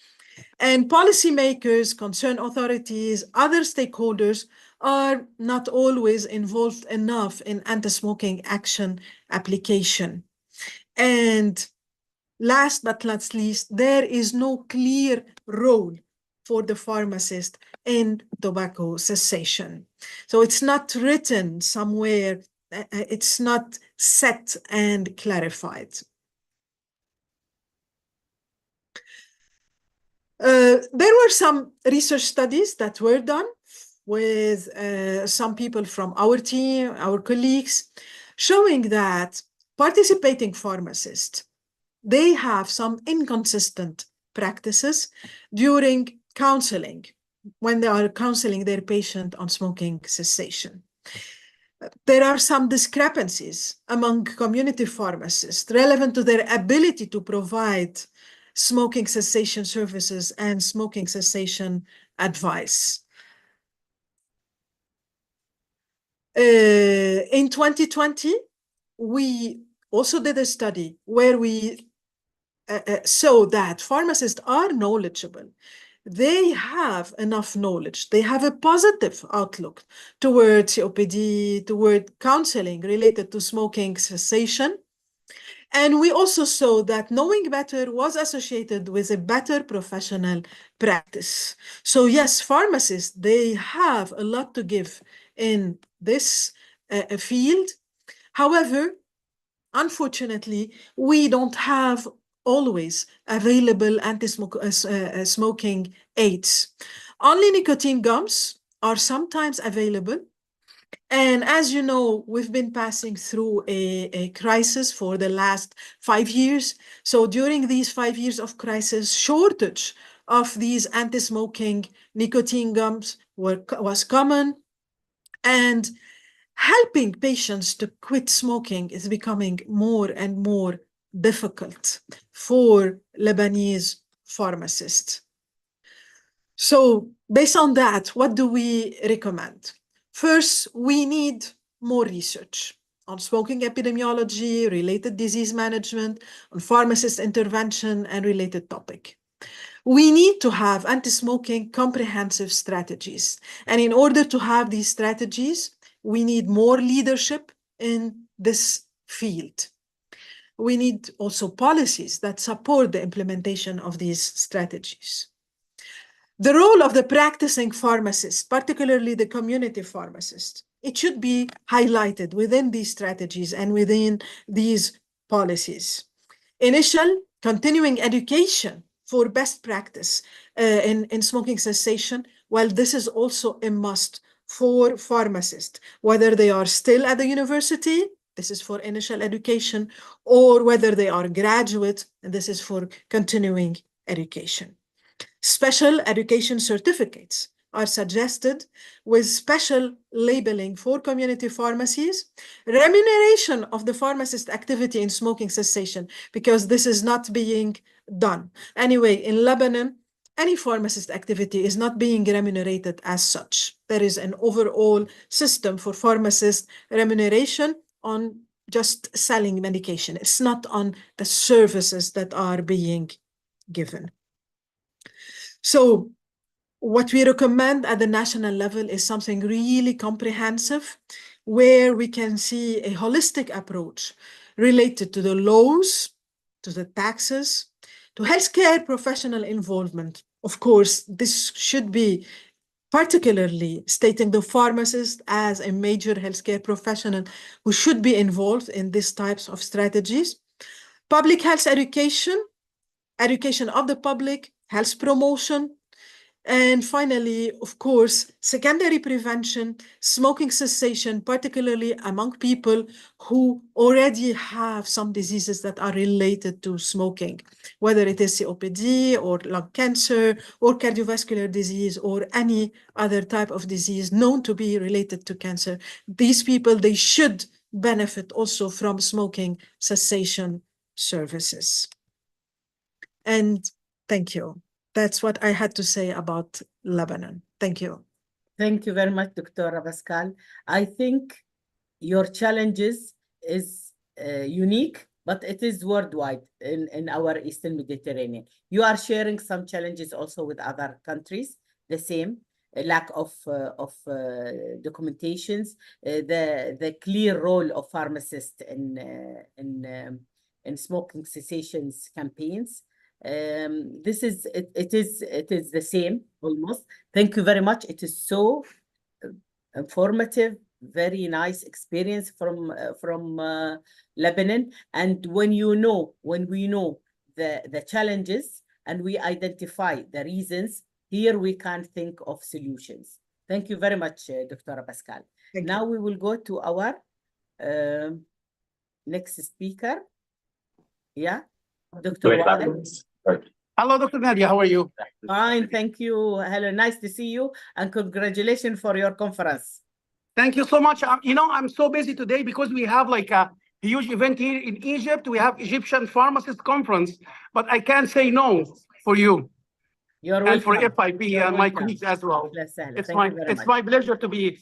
And policymakers, concerned authorities, other stakeholders are not always involved enough in anti-smoking action application. And last but not least, there is no clear role for the pharmacist in tobacco cessation. So it's not written somewhere, it's not set and clarified. There were some research studies that were done with some people from our team, our colleagues, showing that participating pharmacists, they have some inconsistent practices during counseling, when they are counseling their patient on smoking cessation. There are some discrepancies among community pharmacists relevant to their ability to provide smoking cessation services and smoking cessation advice. In 2020, we also did a study where we saw that pharmacists are knowledgeable. They have enough knowledge. They have a positive outlook towards COPD, toward counseling related to smoking cessation. And we also saw that knowing better was associated with a better professional practice. So yes, pharmacists, they have a lot to give in this field. However, unfortunately, we don't have always available anti-smoking aids. Only nicotine gums are sometimes available. And as you know, we've been passing through a crisis for the last 5 years. So during these 5 years of crisis, shortage of these anti-smoking nicotine gums was common. And helping patients to quit smoking is becoming more and more difficult for Lebanese pharmacists. So based on that, what do we recommend? First, we need more research on smoking epidemiology, related disease management, on pharmacist intervention, and related topic. We need to have anti-smoking comprehensive strategies. And in order to have these strategies, we need more leadership in this field. We need also policies that support the implementation of these strategies. The role of the practicing pharmacist, particularly the community pharmacist, it should be highlighted within these strategies and within these policies. Initial continuing education for best practice in smoking cessation, well, this is also a must for pharmacists, whether they are still at the university, this is for initial education, or whether they are graduate, and this is for continuing education. Special education certificates are suggested with special labeling for community pharmacies, remuneration of the pharmacist activity in smoking cessation, because this is not being done. Anyway, in Lebanon, any pharmacist activity is not being remunerated as such. There is an overall system for pharmacist remuneration on just selling medication. It's not on the services that are being given. So what we recommend at the national level is something really comprehensive, where we can see a holistic approach related to the laws, to the taxes, to healthcare professional involvement. Of course, this should be particularly stating the pharmacist as a major healthcare professional who should be involved in these types of strategies. Public health education, education of the public, health promotion, and finally, of course, secondary prevention, smoking cessation, particularly among people who already have some diseases that are related to smoking, whether it is COPD or lung cancer or cardiovascular disease or any other type of disease known to be related to cancer. These people, they should benefit also from smoking cessation services. And thank you. That's what I had to say about Lebanon. Thank you. Thank you very much, Dr. Pascal. I think your challenges is unique, but it is worldwide in our Eastern Mediterranean. You are sharing some challenges also with other countries, the same. Lack of documentations, the clear role of pharmacists in smoking cessation campaigns. This is it is the same almost. Thank you very much. It is so informative, very nice experience from Lebanon. And when we know the challenges and we identify the reasons, here we can think of solutions. Thank you very much, Dr. Pascal. Now we will go to our next speaker. Yeah, Dr. Wael. Hello, Dr. Nadia. How are you? Fine, thank you. Hello, nice to see you, and congratulations for your conference. Thank you so much. I'm so busy today because we have like a huge event here in Egypt. We have Egyptian Pharmacist Conference, but I can't say no for you. You're and welcome. for FIP and my colleagues as well. It's my pleasure to be.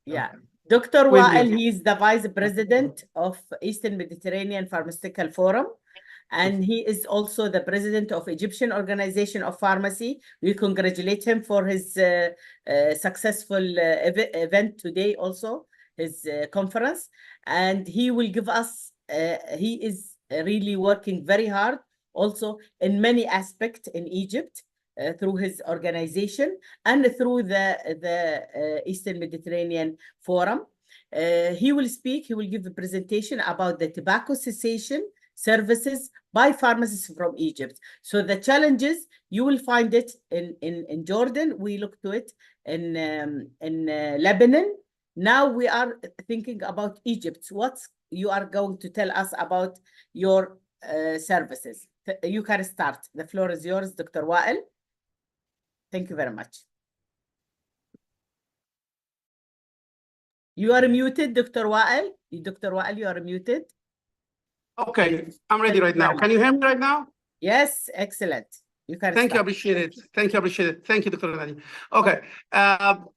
Yeah. Dr. Wael, he is the Vice President of Eastern Mediterranean Pharmaceutical Forum. And he is also the president of Egyptian Organization of Pharmacy. We congratulate him for his successful event today, also his conference. And he will give us, he is really working very hard also in many aspects in Egypt through his organization and through the Eastern Mediterranean Forum. He will speak, he will give a presentation about the tobacco cessation services by pharmacists from Egypt. So the challenges, you will find it in Jordan. We look to it in Lebanon. Now we are thinking about Egypt. What you are going to tell us about your services. You can start. The floor is yours, Dr. Wael. Thank you very much. You are muted, Dr. Wael. Dr. Wael, you are muted. Okay, I'm ready right now. Can you hear me right now? Yes, excellent. You can Thank you, start. appreciate it. Thank you, appreciate it. Thank you, Dr. Nadia. Okay,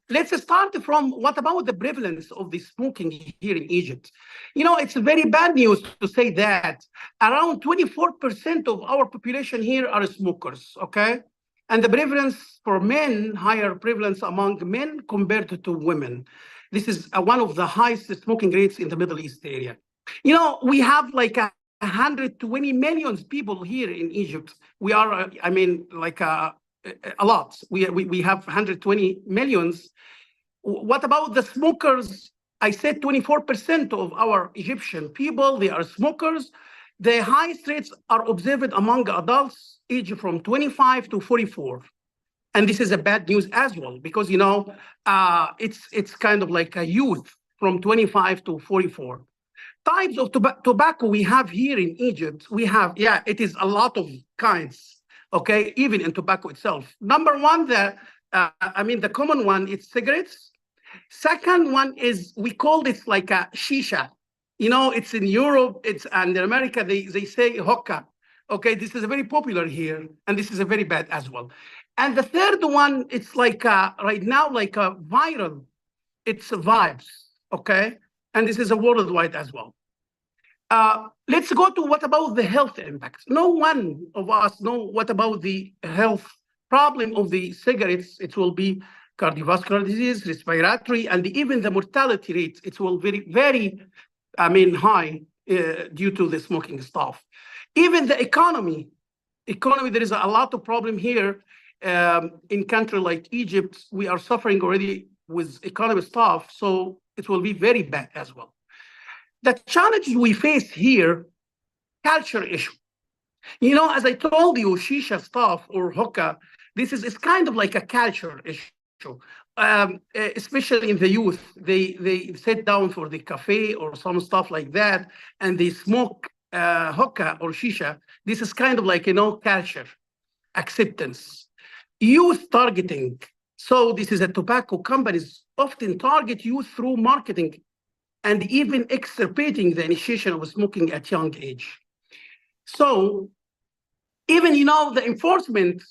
let's start from what about the prevalence of the smoking here in Egypt? You know, it's very bad news to say that around 24% of our population here are smokers, okay? And the prevalence for men, higher prevalence among men compared to women. This is one of the highest smoking rates in the Middle East area. You know, we have like 120 million people here in Egypt. We are, I mean, like a lot. We have 120 millions. What about the smokers? I said 24% of our Egyptian people, they are smokers. The highest rates are observed among adults aged from 25 to 44. And this is a bad news as well, because, you know, it's kind of like a youth from 25 to 44. Types of tobacco we have here in Egypt, we have, yeah, it is a lot of kinds, okay, even in tobacco itself. Number one, the common one, it's cigarettes. Second one is, we call this like a shisha. You know, it's in Europe, and in America, they say hookah. Okay, this is very popular here, and this is a very bad as well. And the third one, it's like right now, like a viral, it's vibes, okay? And this is a worldwide as well. Let's go to what about the health impacts. No one of us know what about the health problem of the cigarettes. It will be cardiovascular disease, respiratory, and even the mortality rates. It will very, very, high due to the smoking stuff. Even the economy, there is a lot of problem here in country like Egypt. We are suffering already with economy stuff, so it will be very bad as well. The challenges we face here, culture issue. You know, as I told you, shisha stuff or hookah, this is kind of like a culture issue. Especially in the youth, they sit down for the cafe or some stuff like that, and they smoke hookah or shisha. This is kind of like, you know, culture, acceptance. Youth targeting. So this is a tobacco companies often target youth through marketing and even exacerbating the initiation of smoking at young age. So even, you know, the enforcement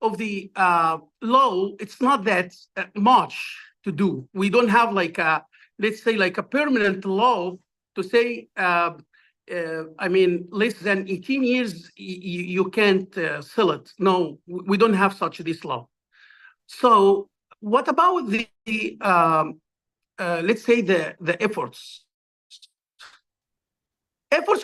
of the law, it's not that much to do. We don't have like a, let's say like a permanent law to say, less than 18 years, you can't sell it. No, we don't have this law. So what about the let's say the efforts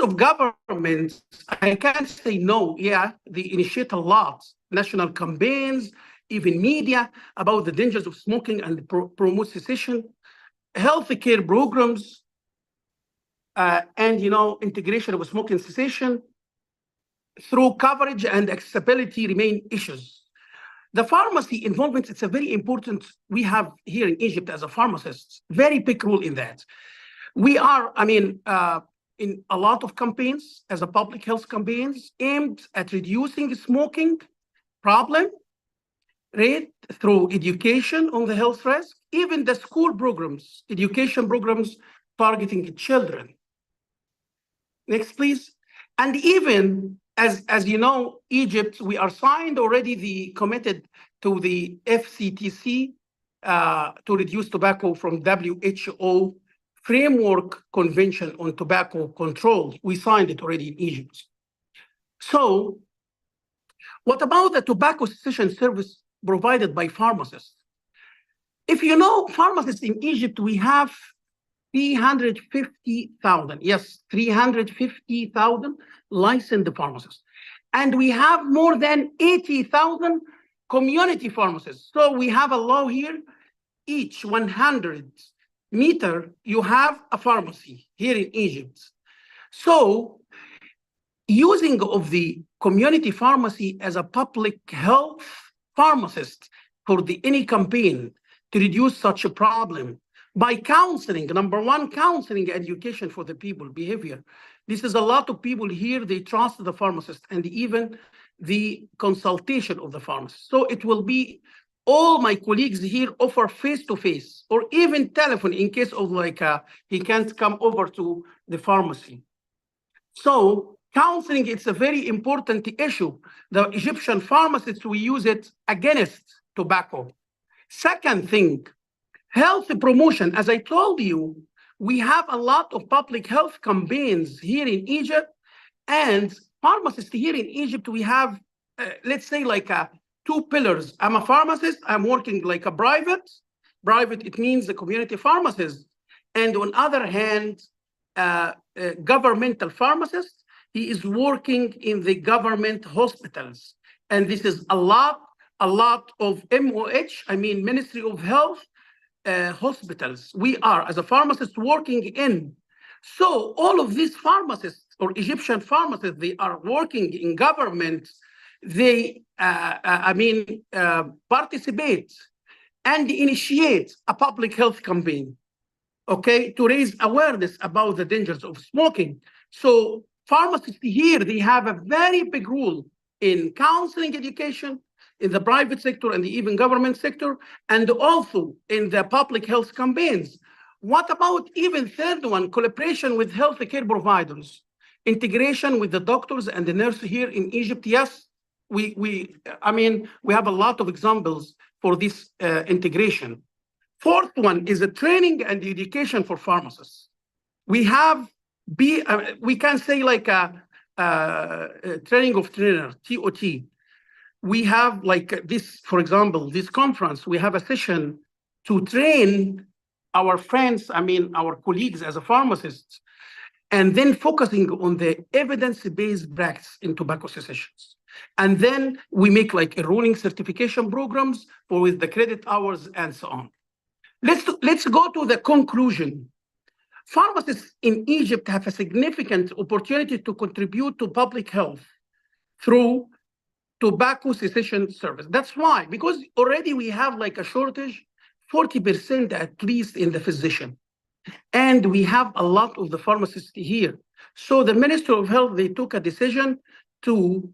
of governments? I can't say no. Yeah, they initiate a lot, national campaigns, even media about the dangers of smoking and promote cessation, healthcare programs, and, you know, integration of smoking cessation through coverage and accessibility remain issues. The pharmacy involvement, it's a very important, we have here in Egypt as a pharmacist, very big role in that. We are, in a lot of campaigns as a public health campaigns aimed at reducing the smoking problem rate through education on the health risk, even the school programs, education programs targeting children. Next, please. And even as you know, Egypt, we are signed already committed to the FCTC to reduce tobacco from WHO Framework Convention on Tobacco Control. We signed it already in Egypt. So what about the tobacco cessation service provided by pharmacists? If you know, pharmacists in Egypt, we have 350,000, yes, 350,000 licensed pharmacists. And we have more than 80,000 community pharmacists. So we have a law here, each 100 meter, you have a pharmacy here in Egypt. So using of the community pharmacy as a public health pharmacist for any campaign to reduce such a problem by counseling, number one, counseling education for the people, behavior. This is a lot of people here, they trust the pharmacist and even the consultation of the pharmacist. So it will be all my colleagues here offer face-to-face or even telephone in case of he can't come over to the pharmacy. So Counseling, it's a very important issue. The Egyptian pharmacists, we use it against tobacco. Second thing, health promotion. As I told you, we have a lot of public health campaigns here in Egypt, and pharmacists here in Egypt, we have, let's say, like two pillars. I'm a pharmacist, I'm working like a private, it means the community pharmacist. And on the other hand, governmental pharmacist, he is working in the government hospitals. And this is a lot of MOH, I mean, Ministry of Health hospitals. We are, as a pharmacist, working in. So all of these pharmacists or Egyptian pharmacists, they are working in government. They, participate and initiate a public health campaign, okay, to raise awareness about the dangers of smoking. So pharmacists here, they have a very big role in counseling education, in the private sector and the even government sector, and also in the public health campaigns. What about even third one, collaboration with healthcare providers, integration with the doctors and the nurses here in Egypt? Yes, we have a lot of examples for this integration. Fourth one is a training and education for pharmacists. We have, we can say like a training of trainer, TOT. We have like this, for example, this conference, we have a session to train our friends, our colleagues as a pharmacist, and then focusing on the evidence-based practice in tobacco cessations. And then we make like a rolling certification programs for with the credit hours and so on. Let's go to the conclusion. Pharmacists in Egypt have a significant opportunity to contribute to public health through tobacco cessation service. That's why, because already we have like a shortage, 40% at least in the physician. And we have a lot of the pharmacists here. So the Ministry of Health, they took a decision to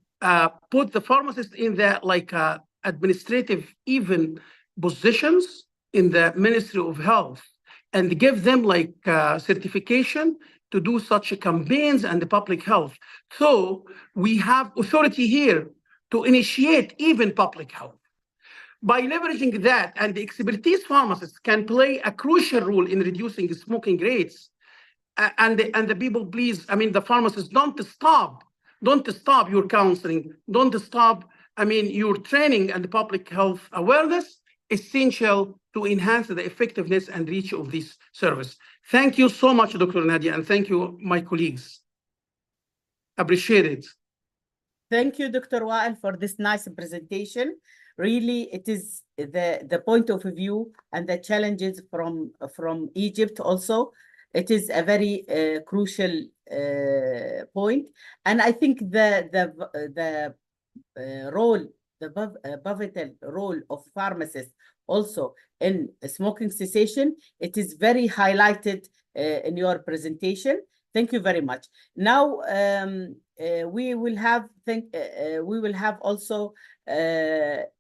put the pharmacists in the like administrative even positions in the Ministry of Health and give them like certification to do such campaigns and the public health. So we have authority here to initiate even public health. By leveraging that, and the expertise pharmacists can play a crucial role in reducing smoking rates. And the people, please, the pharmacists, don't stop your counseling, don't stop, your training and the public health awareness, essential to enhance the effectiveness and reach of this service. Thank you so much, Dr. Nadia, and thank you, my colleagues. Appreciate it. Thank you, Dr. Wael, for this nice presentation. Really, it is the point of view and the challenges from Egypt also. It is a very crucial point. And I think the pivotal role of pharmacists also in smoking cessation, it is very highlighted in your presentation. Thank you very much. Now, we will have also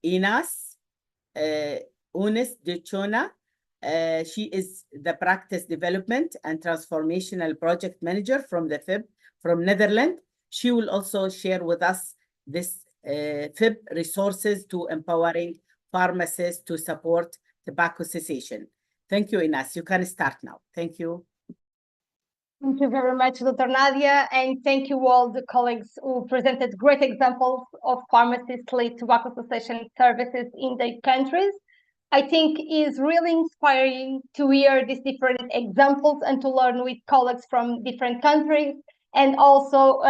Eunice De Chona. She is the Practice Development and Transformational Project Manager from the FIB from Netherlands. She will also share with us this FIB resources to empowering pharmacists to support tobacco cessation. Thank you, Eunice. You can start now. Thank you. Thank you very much, Dr. Nadia, and thank you all the colleagues who presented great examples of pharmacist-led tobacco cessation services in their countries. I think it's really inspiring to hear these different examples and to learn with colleagues from different countries, and also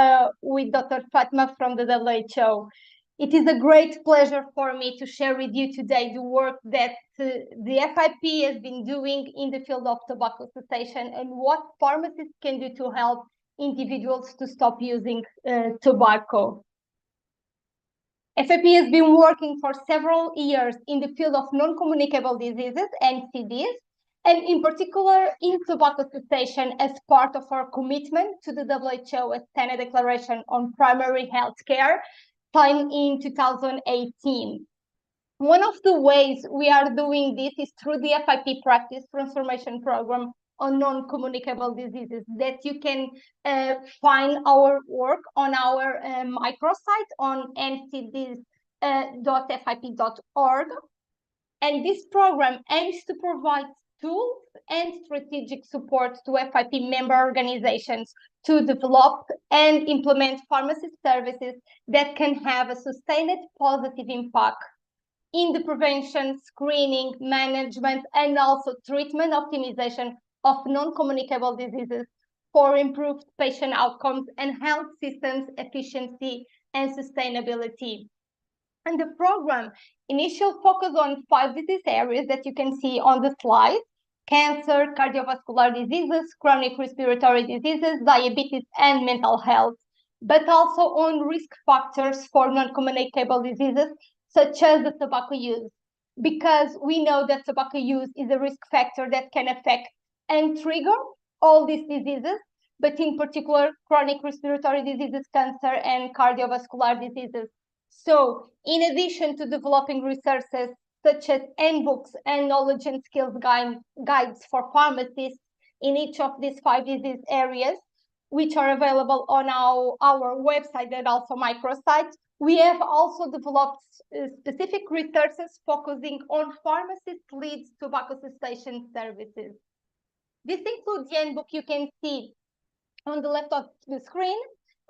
with Dr. Fatma from the WHO. It is a great pleasure for me to share with you today the work that the FIP has been doing in the field of tobacco cessation and what pharmacists can do to help individuals to stop using tobacco. FIP has been working for several years in the field of non-communicable diseases, NCDs, and in particular in tobacco cessation as part of our commitment to the WHO Astana Declaration on Primary Health Care, signed in 2018. One of the ways we are doing this is through the FIP Practice Transformation Program on non-communicable diseases, that you can find our work on our microsite on ncds.fip.org. And this program aims to provide tools and strategic support to FIP member organizations to develop and implement pharmacy services that can have a sustained positive impact in the prevention, screening, management, and also treatment optimization of non-communicable diseases for improved patient outcomes and health systems efficiency and sustainability. And the program initial focus on 5 disease areas that you can see on the slide: cancer, cardiovascular diseases, chronic respiratory diseases, diabetes, and mental health, but also on risk factors for non-communicable diseases, such as the tobacco use, because we know that tobacco use is a risk factor that can affect and trigger all these diseases, but in particular, chronic respiratory diseases, cancer, and cardiovascular diseases. So, in addition to developing resources such as handbooks and knowledge and skills guides for pharmacists in each of these 5 disease areas, which are available on our website and also microsite, we have also developed specific resources focusing on pharmacist-led tobacco cessation services. This includes the handbook you can see on the left of the screen,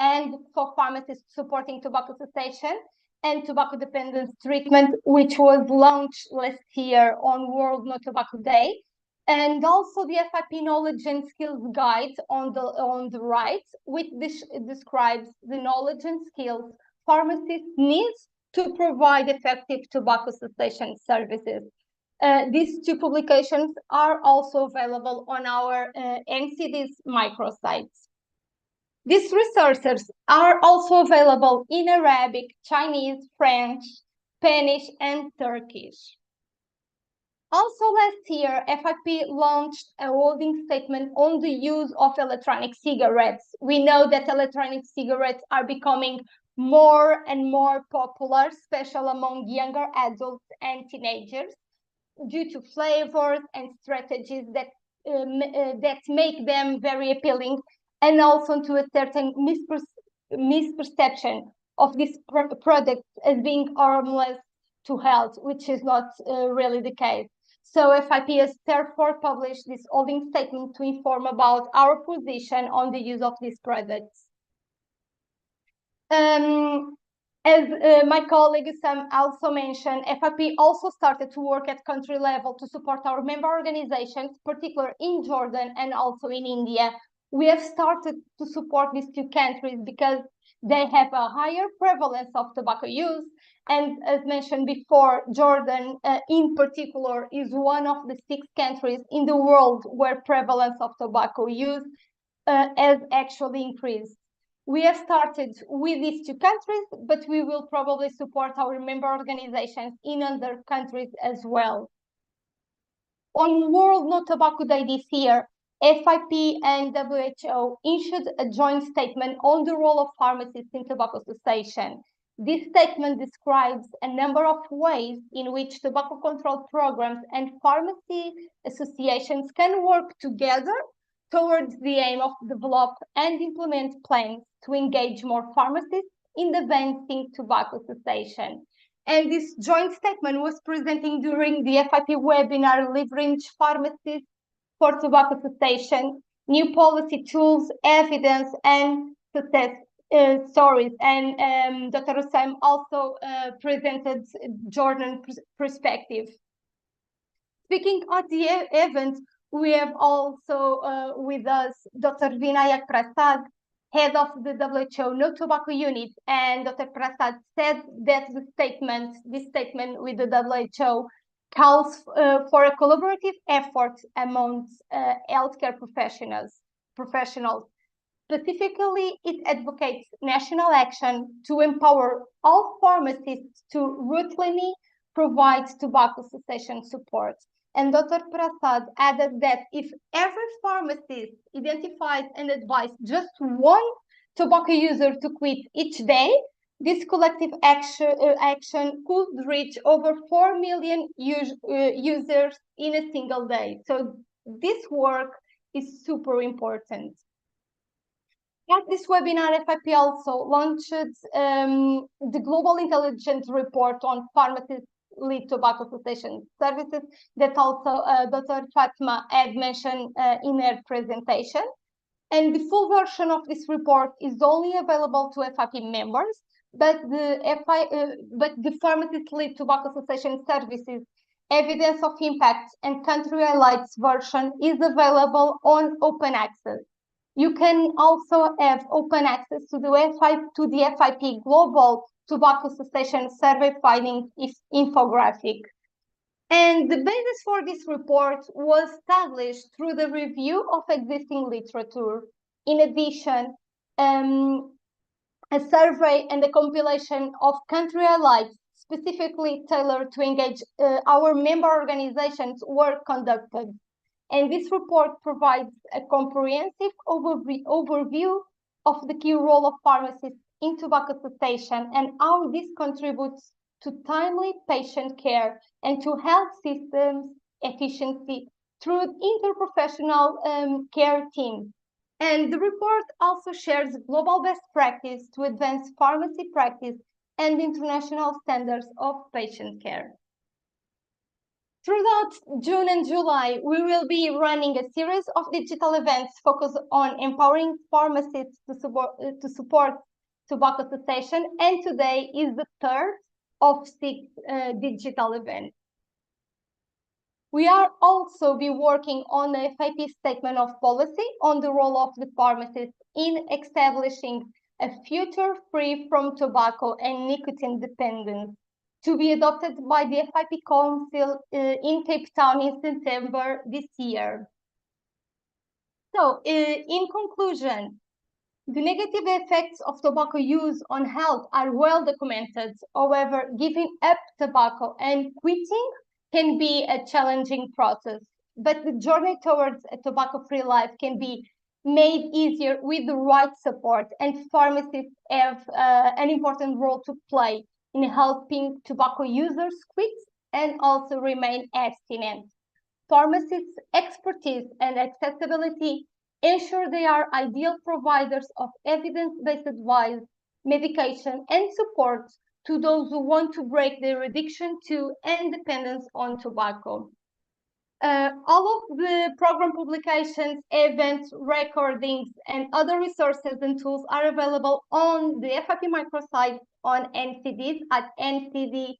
and for pharmacists supporting tobacco cessation and tobacco dependence treatment, which was launched last year on World No Tobacco Day, and also the FIP knowledge and skills guide on the right, which describes the knowledge and skills pharmacists need to provide effective tobacco cessation services. These 2 publications are also available on our NCD's microsites. These resources are also available in Arabic, Chinese, French, Spanish, and Turkish. Also last year, FIP launched a holding statement on the use of electronic cigarettes. We know that electronic cigarettes are becoming more and more popular, especially among younger adults and teenagers, due to flavors and strategies that make them very appealing, and also to a certain misperception of these products as being harmless to health, which is not really the case. So FIP has therefore published this holding statement to inform about our position on the use of these products. As my colleague Sam also mentioned, FIP also started to work at country level to support our member organizations, particularly in Jordan and also in India. We have started to support these 2 countries because they have a higher prevalence of tobacco use. And as mentioned before, Jordan in particular is one of the 6 countries in the world where prevalence of tobacco use has actually increased. We have started with these 2 countries, but we will probably support our member organizations in other countries as well. On World No Tobacco Day this year, FIP and WHO issued a joint statement on the role of pharmacists in tobacco cessation. This statement describes a number of ways in which tobacco control programs and pharmacy associations can work together towards the aim of develop and implement plans to engage more pharmacists in advancing tobacco cessation. And this joint statement was presented during the FIP webinar Leverage Pharmacists for Tobacco Cessation, New Policy Tools, Evidence, and Success Stories. And Dr. Hussam also presented Jordan perspective. Speaking of the event, we have also with us Dr. Vinayak Prasad, head of the WHO No Tobacco Unit, and Dr. Prasad said that this statement with the WHO calls for a collaborative effort amongst healthcare professionals. Specifically, it advocates national action to empower all pharmacists to routinely provide tobacco cessation support. And Dr. Prasad added that if every pharmacist identifies and advises just 1 tobacco user to quit each day, this collective action could reach over 4 million users in a single day. So this work is super important. At this webinar, FIP also launched the Global Intelligence Report on Pharmacist-led Tobacco Cessation Services that also Dr. Fatma had mentioned in her presentation. And the full version of this report is only available to FIP members, but the Pharmacist-led Tobacco Cessation Services Evidence of Impact and Country Highlights version is available on open access. You can also have open access to the FIP Global Tobacco Cessation Survey findings infographic. And the basis for this report was established through the review of existing literature. In addition, a survey and a compilation of country highlights specifically tailored to engage our member organizations were conducted. And this report provides a comprehensive overview of the key role of pharmacists in tobacco cessation and how this contributes to timely patient care and to health systems efficiency through interprofessional care teams. And the report also shares global best practice to advance pharmacy practice and international standards of patient care. Throughout June and July, we will be running a series of digital events focused on empowering pharmacists to support tobacco cessation, and today is the third of 6 digital events. We are also be working on the FIP statement of policy on the role of the pharmacist in establishing a future free from tobacco and nicotine dependence, to be adopted by the FIP Council in Cape Town in September this year. So, in conclusion, the negative effects of tobacco use on health are well documented. However, giving up tobacco and quitting can be a challenging process, but the journey towards a tobacco-free life can be made easier with the right support, and pharmacists have an important role to play in helping tobacco users quit and also remain abstinent. Pharmacists' expertise and accessibility ensure they are ideal providers of evidence-based advice, medication, and support to those who want to break their addiction to and dependence on tobacco. All of the program publications, events, recordings, and other resources and tools are available on the FIP microsite on NCDs at ncd.fip.org.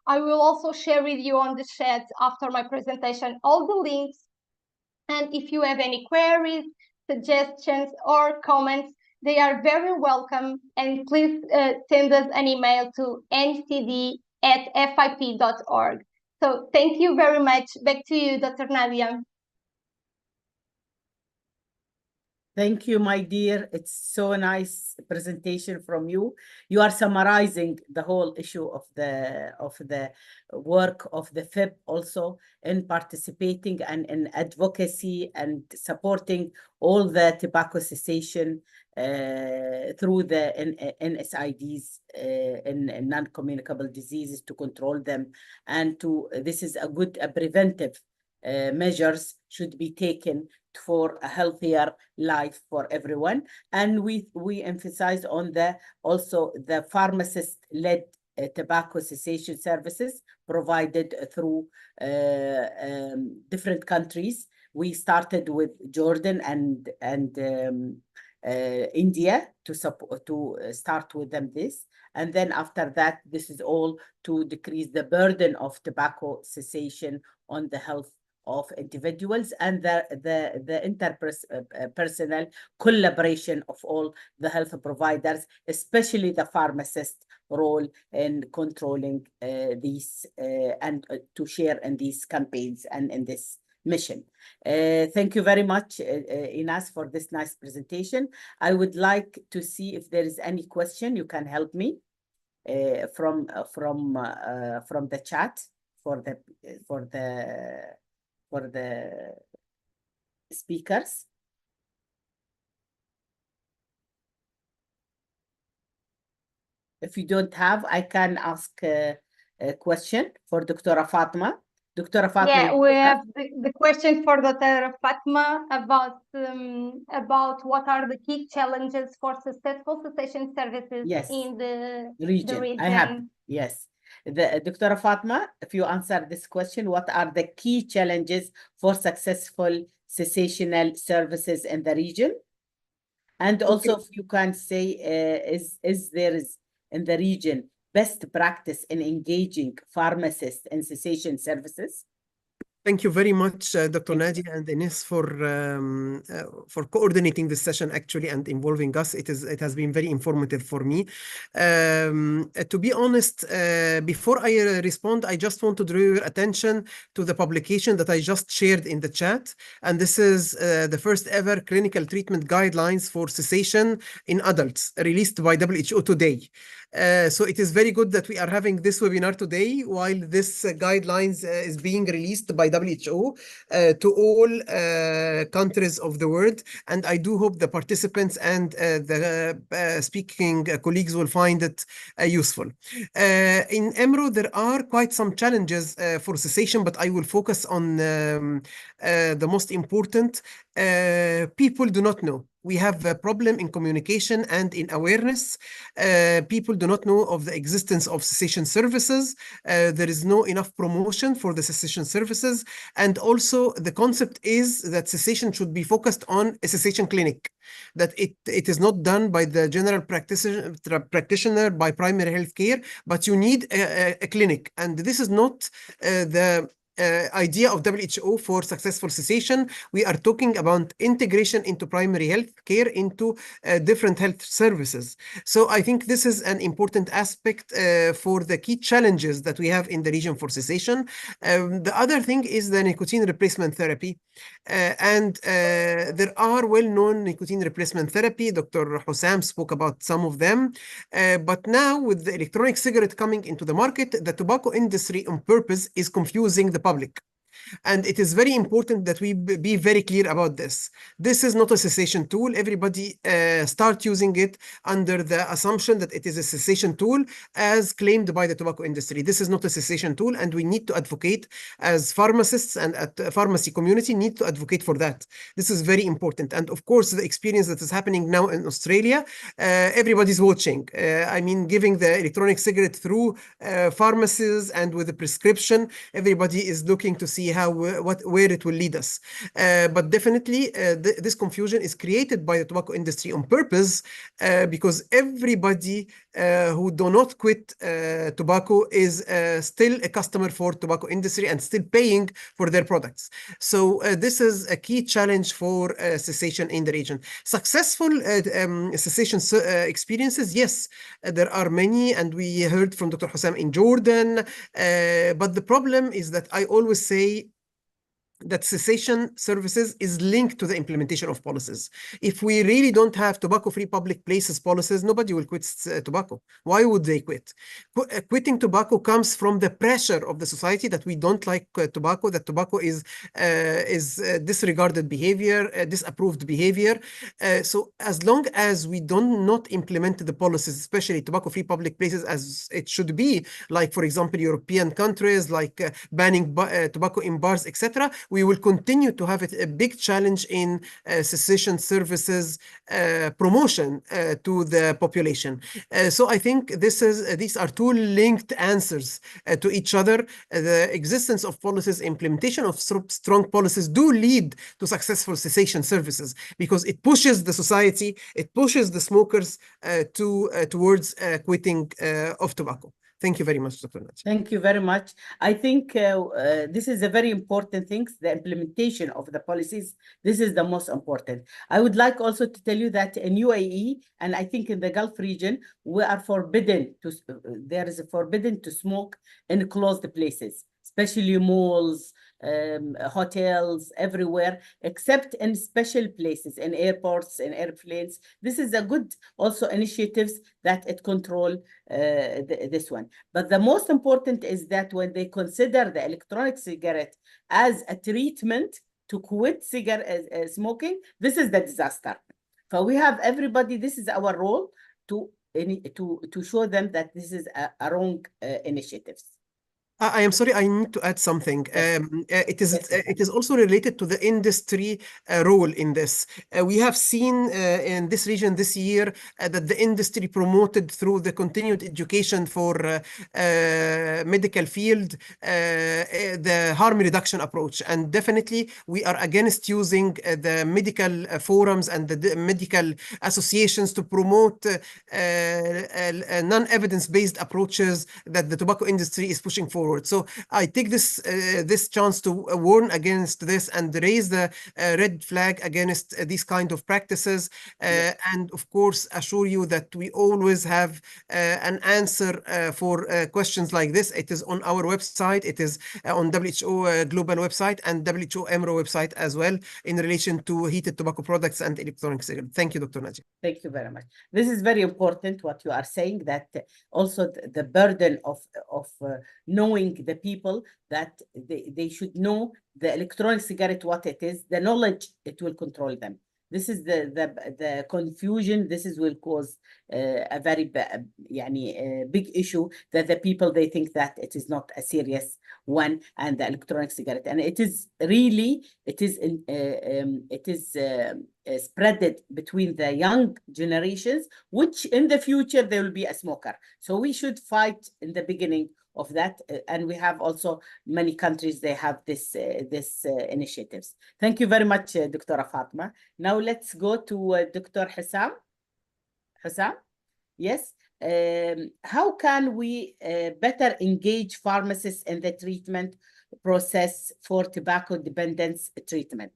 I will also share with you on the chat after my presentation all the links. And if you have any queries, suggestions, or comments, they are very welcome. And please send us an email to ncd@fip.org. So thank you very much. Back to you, Dr. Nadia. Thank you, my dear. It's so nice presentation from you. You are summarizing the whole issue of the work of the FIP also in participating and in advocacy and supporting all the tobacco cessation through the NSIDs in non-communicable diseases to control them, and this is a good preventive measures should be taken for a healthier life for everyone. And we emphasize on also the pharmacist-led tobacco cessation services provided through different countries. We started with Jordan and India to start with them this, and then after that, this is all to decrease the burden of tobacco cessation on the health of individuals and the interpersonal collaboration of all the health providers, especially the pharmacist role in controlling these and to share in these campaigns and in this mission. Thank you very much, Ines, for this nice presentation. I would like to see if there is any question. You can help me from the chat for the speakers. If you don't have, I can ask a question for Dr. Fatma. Dr. Fatma, Yeah, you we have? have the question for Dr. Fatma about what are the key challenges for successful cessation services Yes. in the Region. region. I have, yes. Dr. Fatma, if you answer this question, what are the key challenges for successful cessational services in the region? And also, if you can say, is there in the region best practice in engaging pharmacists in cessation services? Thank you very much, Dr. Thank you. Nadia and Ines, for coordinating this session actually and involving us. It has been very informative for me. To be honest, before I respond, I just want to draw your attention to the publication that I just shared in the chat. And this is the first ever clinical treatment guidelines for cessation in adults, released by WHO today. So it is very good that we are having this webinar today while this guidelines is being released by WHO to all countries of the world. And I do hope the participants and the speaking colleagues will find it useful. In EMRO, there are quite some challenges for cessation, but I will focus on the most important. People do not know. We have a problem in communication and in awareness. People do not know of the existence of cessation services. There is no enough promotion for the cessation services. And also the concept is that cessation should be focused on a cessation clinic, that it is not done by the general practitioner by primary health care, but you need a clinic. And this is not the idea of WHO for successful cessation. We are talking about integration into primary health care, into different health services. So I think this is an important aspect for the key challenges that we have in the region for cessation. The other thing is the nicotine replacement therapy. And there are well-known nicotine replacement therapy. Dr. Hussam spoke about some of them. But now with the electronic cigarette coming into the market, the tobacco industry on purpose is confusing the public. And it is very important that we be very clear about this. This is not a cessation tool. Everybody start using it under the assumption that it is a cessation tool as claimed by the tobacco industry. This is not a cessation tool, and we need to advocate as pharmacists and at the pharmacy community need to advocate for that. This is very important. And of course, the experience that is happening now in Australia, everybody's watching. I mean, giving the electronic cigarette through pharmacies and with a prescription, everybody is looking to see where it will lead us. But definitely this confusion is created by the tobacco industry on purpose because everybody who do not quit tobacco is still a customer for tobacco industry and still paying for their products. So this is a key challenge for cessation in the region. Successful cessation experiences, yes, there are many, and we heard from Dr. Hussam in Jordan. But the problem is that I always say that cessation services is linked to the implementation of policies. If we really don't have tobacco-free public places policies, nobody will quit tobacco. Why would they quit? Quitting tobacco comes from the pressure of the society that we don't like tobacco, that tobacco is disregarded behavior, disapproved behavior. So as long as we do not implement the policies, especially tobacco-free public places as it should be, like, for example, European countries, like banning tobacco in bars, etc., we will continue to have a big challenge in cessation services promotion to the population. So I think these are two linked answers to each other. The existence of policies, implementation of strong policies do lead to successful cessation services because it pushes the society, it pushes the smokers towards quitting of tobacco. Thank you very much, Dr. Nadia. Thank you very much. I think this is a very important thing, the implementation of the policies. This is the most important. I would like also to tell you that in UAE, and I think in the Gulf region, we are forbidden to, there is a forbidden to smoke in closed places, especially malls, hotels, everywhere, except in special places, in airports, in airplanes. This is a good also initiatives that it control this one. But the most important is that when they consider the electronic cigarette as a treatment to quit smoking, this is the disaster. So we have everybody, this is our role to show them that this is a wrong initiatives. I am sorry, I need to add something. Yes. Yes, It is also related to the industry role in this. We have seen in this region this year that the industry promoted through the continued education for medical field the harm reduction approach. And definitely we are against using the medical forums and the medical associations to promote non-evidence-based approaches that the tobacco industry is pushing forward. So I take this chance to warn against this and raise the red flag against these kind of practices, and of course assure you that we always have an answer for questions like this. It is on our website. It is on WHO global website and WHO EMRO website as well in relation to heated tobacco products and electronic cigarettes. Thank you, Dr. Nadia. Thank you very much. This is very important what you are saying, that also the burden of knowing the people that they should know the electronic cigarette, what it is, the knowledge, it will control them. This is the confusion. This is will cause a very big issue, that the people, they think that it is not a serious one, and the electronic cigarette, and it is really, it is spreaded between the young generations, which in the future there will be a smoker. So we should fight in the beginning of that, and we have also many countries, they have this initiatives. Thank you very much, Dr. Fatima. Now let's go to Dr. Hussam. Hussam, yes. How can we better engage pharmacists in the treatment process for tobacco dependence treatment?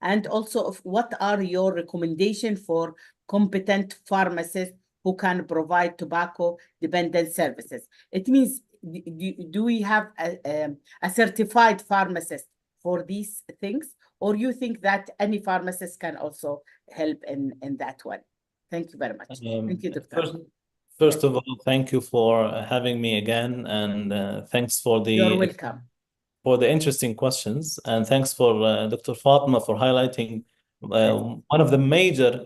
And also, what are your recommendations for competent pharmacists who can provide tobacco dependent services? It means, do we have a certified pharmacist for these things, or you think that any pharmacist can also help in that one? Thank you very much. Thank you, Doctor. First of all, thank you for having me again, and thanks for the You're welcome. For the interesting questions, and thanks for Dr. Fatima for highlighting one of the major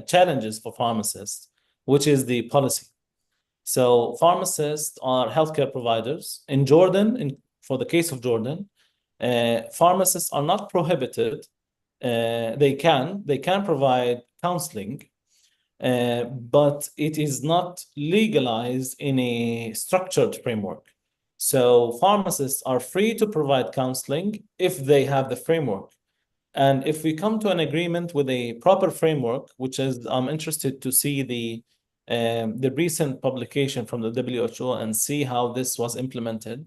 challenges for pharmacists, which is the policy. So pharmacists are healthcare providers. In Jordan, for the case of Jordan, pharmacists are not prohibited. They can provide counseling, but it is not legalized in a structured framework. So pharmacists are free to provide counseling if they have the framework. And if we come to an agreement with a proper framework, which is, I'm interested to see the recent publication from the WHO and see how this was implemented.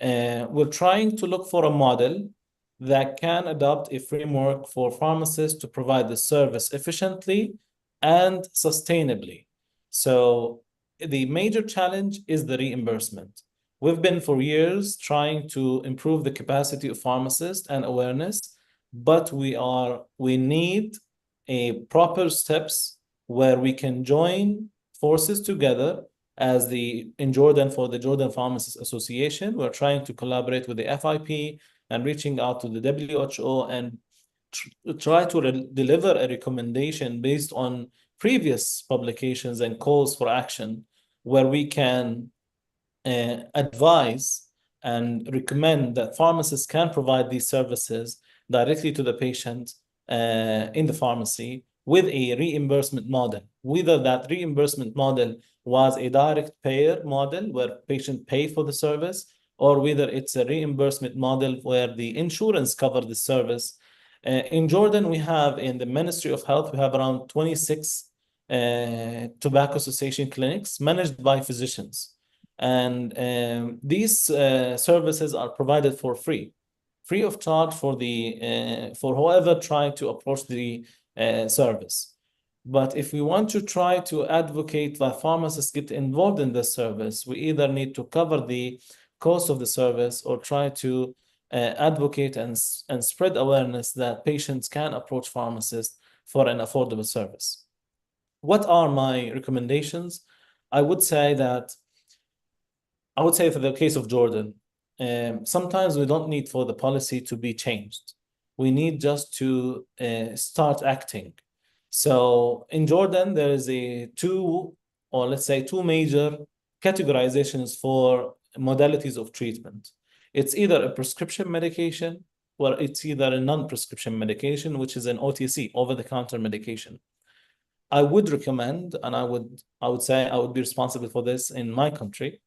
We're trying to look for a model that can adopt a framework for pharmacists to provide the service efficiently and sustainably. So the major challenge is the reimbursement. We've been for years trying to improve the capacity of pharmacists and awareness, but we need a proper steps where we can join forces together as in Jordan, for the Jordan Pharmacists Association. We're trying to collaborate with the FIP and reaching out to the WHO and try to deliver a recommendation based on previous publications and calls for action, where we can advise and recommend that pharmacists can provide these services directly to the patient in the pharmacy with a reimbursement model. Whether that reimbursement model was a direct payer model where patients pay for the service, or whether it's a reimbursement model where the insurance covers the service. In Jordan, we have, in the Ministry of Health, we have around 26 tobacco cessation clinics managed by physicians. And these services are provided for free of charge for whoever try to approach the service. But if we want to try to advocate that pharmacists get involved in this service, we either need to cover the cost of the service or try to advocate and spread awareness that patients can approach pharmacists for an affordable service. What are my recommendations? I would say for the case of Jordan, sometimes we don't need for the policy to be changed. We need just to start acting. So in Jordan, there is two major categorizations for modalities of treatment. It's either a prescription medication or it's either a non-prescription medication, which is an OTC, over-the-counter medication. I would recommend, and I would say I would be responsible for this in my country,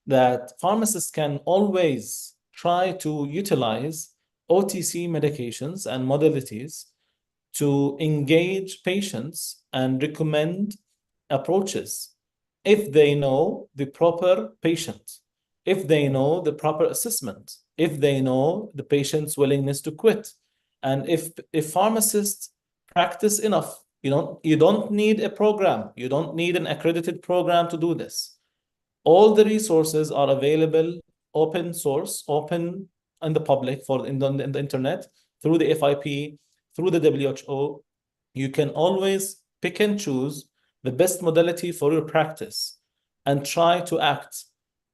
that pharmacists can always try to utilize OTC medications and modalities to engage patients and recommend approaches if they know the proper patient, if they know the proper assessment, if they know the patient's willingness to quit. And if pharmacists practice enough, you don't need a program, you don't need an accredited program to do this. All the resources are available, open source, open in the public, in the internet, through the FIP, through the WHO. You can always pick and choose the best modality for your practice and try to act.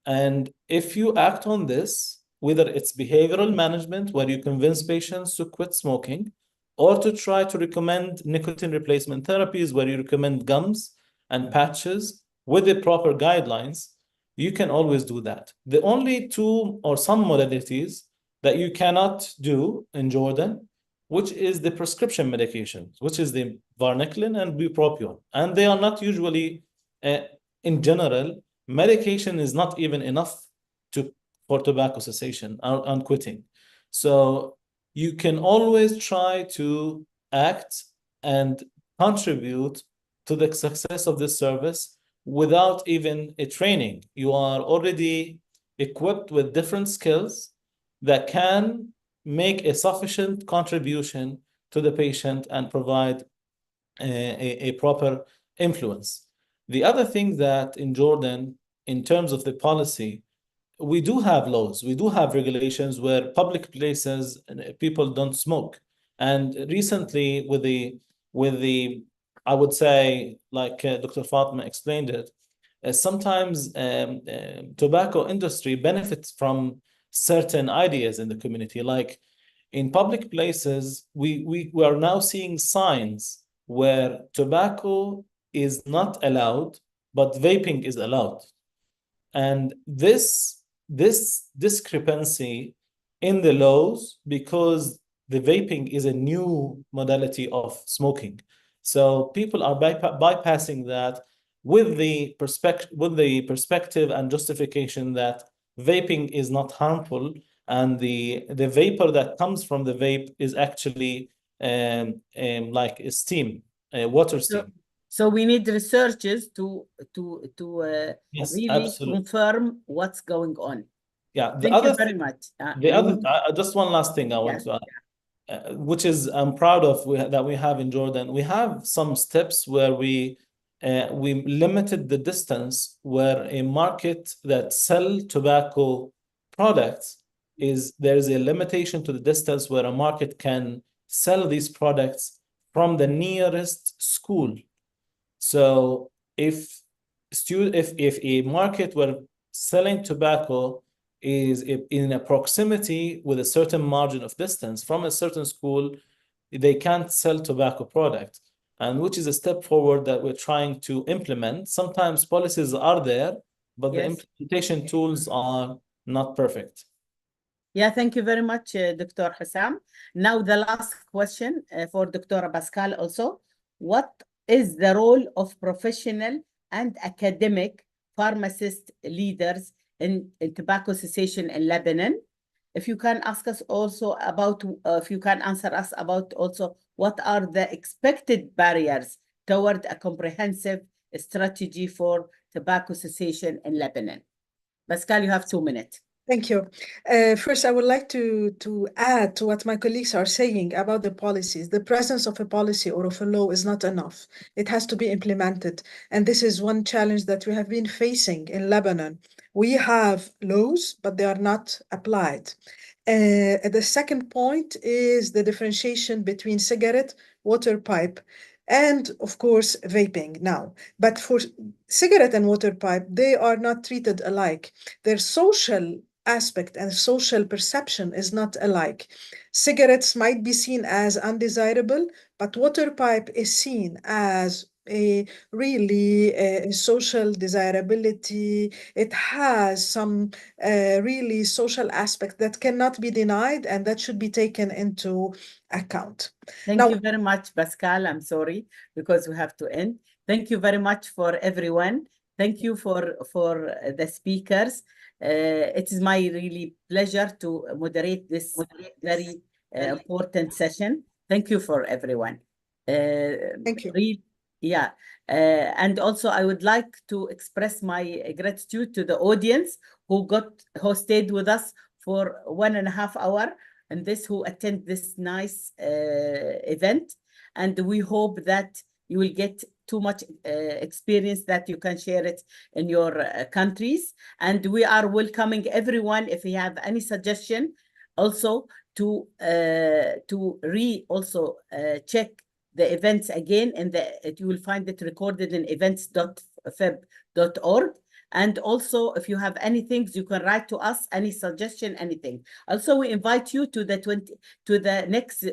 And if you act on this, whether it's behavioral management, where you convince patients to quit smoking, or to try to recommend nicotine replacement therapies, where you recommend gums and patches with the proper guidelines, you can always do that. The only two or some modalities that you cannot do in Jordan, which is the prescription medications, which is the varenicline and bupropion. And they are not usually, in general, medication is not even enough for tobacco cessation and quitting. So you can always try to act and contribute to the success of this service without even a training. You are already equipped with different skills that can make a sufficient contribution to the patient and provide a proper influence. The other thing that in Jordan, in terms of the policy, we do have laws, we do have regulations where public places, people don't smoke. And recently with the I would say, like Dr. Fatima explained it, sometimes tobacco industry benefits from certain ideas in the community. Like in public places, we are now seeing signs where tobacco is not allowed, but vaping is allowed. And this discrepancy in the laws, because the vaping is a new modality of smoking. So people are bypassing that with the perspective and justification that vaping is not harmful, and the vapor that comes from the vape is actually like a steam, water steam. So we need researchers to Yes, really absolutely. confirm what's going on. Yeah, Thank you very much. Just one last thing I want to add, which is I'm proud of that we have in Jordan. We have some steps where we limited the distance where a market that sell tobacco products there is a limitation to the distance where a market can sell these products from the nearest school. So if a market where selling tobacco is in a proximity with a certain margin of distance from a certain school, they can't sell tobacco product, and which is a step forward that we're trying to implement. Sometimes policies are there, but the implementation tools are not perfect. Yeah, thank you very much, Dr. Hussam. Now the last question for Dr. Pascal also. What is the role of professional and academic pharmacist leaders in tobacco cessation in Lebanon? If you can ask us also about, if you can answer us about also what are the expected barriers toward a comprehensive strategy for tobacco cessation in Lebanon. Pascal, you have 2 minutes. Thank you. First, I would like to add to what my colleagues are saying about the policies. The presence of a policy or of a law is not enough. It has to be implemented. And this is one challenge that we have been facing in Lebanon. We have laws, but they are not applied. The second point is the differentiation between cigarette, water pipe, and of course, vaping now. But for cigarette and water pipe, they are not treated alike. Their social aspect and social perception is not alike. Cigarettes might be seen as undesirable, but water pipe is seen as a really social desirability. It has some really social aspect that cannot be denied and that should be taken into account. Thank you very much, Pascal. I'm sorry because we have to end. Thank you very much for everyone. Thank you for the speakers. It is my really pleasure to moderate this very important session. Thank you for everyone. Thank you. Yeah, and also I would like to express my gratitude to the audience who stayed with us for 1.5 hours and who attend this nice event. And we hope that you will get too much experience that you can share it in your countries. And we are welcoming everyone if you have any suggestion also to check the events again, and you will find it recorded in events.feb.org. And also, if you have anything, you can write to us, any suggestion, anything. Also, we invite you to the next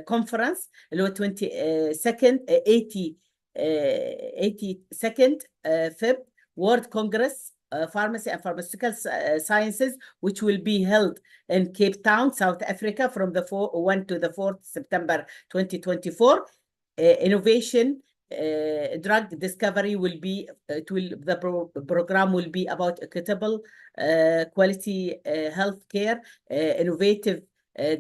conference, 82nd Feb World Congress Pharmacy and Pharmaceutical Sciences, which will be held in Cape Town, South Africa, from the 1 to the 4th September 2024. Innovation drug discovery will be, the program will be about equitable quality healthcare, innovative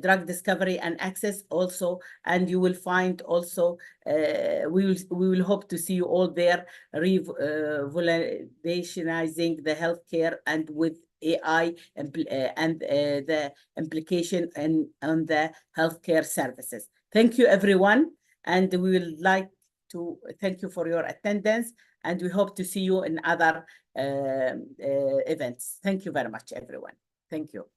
drug discovery and access also. And you will find also, we will hope to see you all there, revolutionizing the healthcare and with AI and the implication on the healthcare services. Thank you, everyone. And we would like to thank you for your attendance, and we hope to see you in other events. Thank you very much, everyone. Thank you.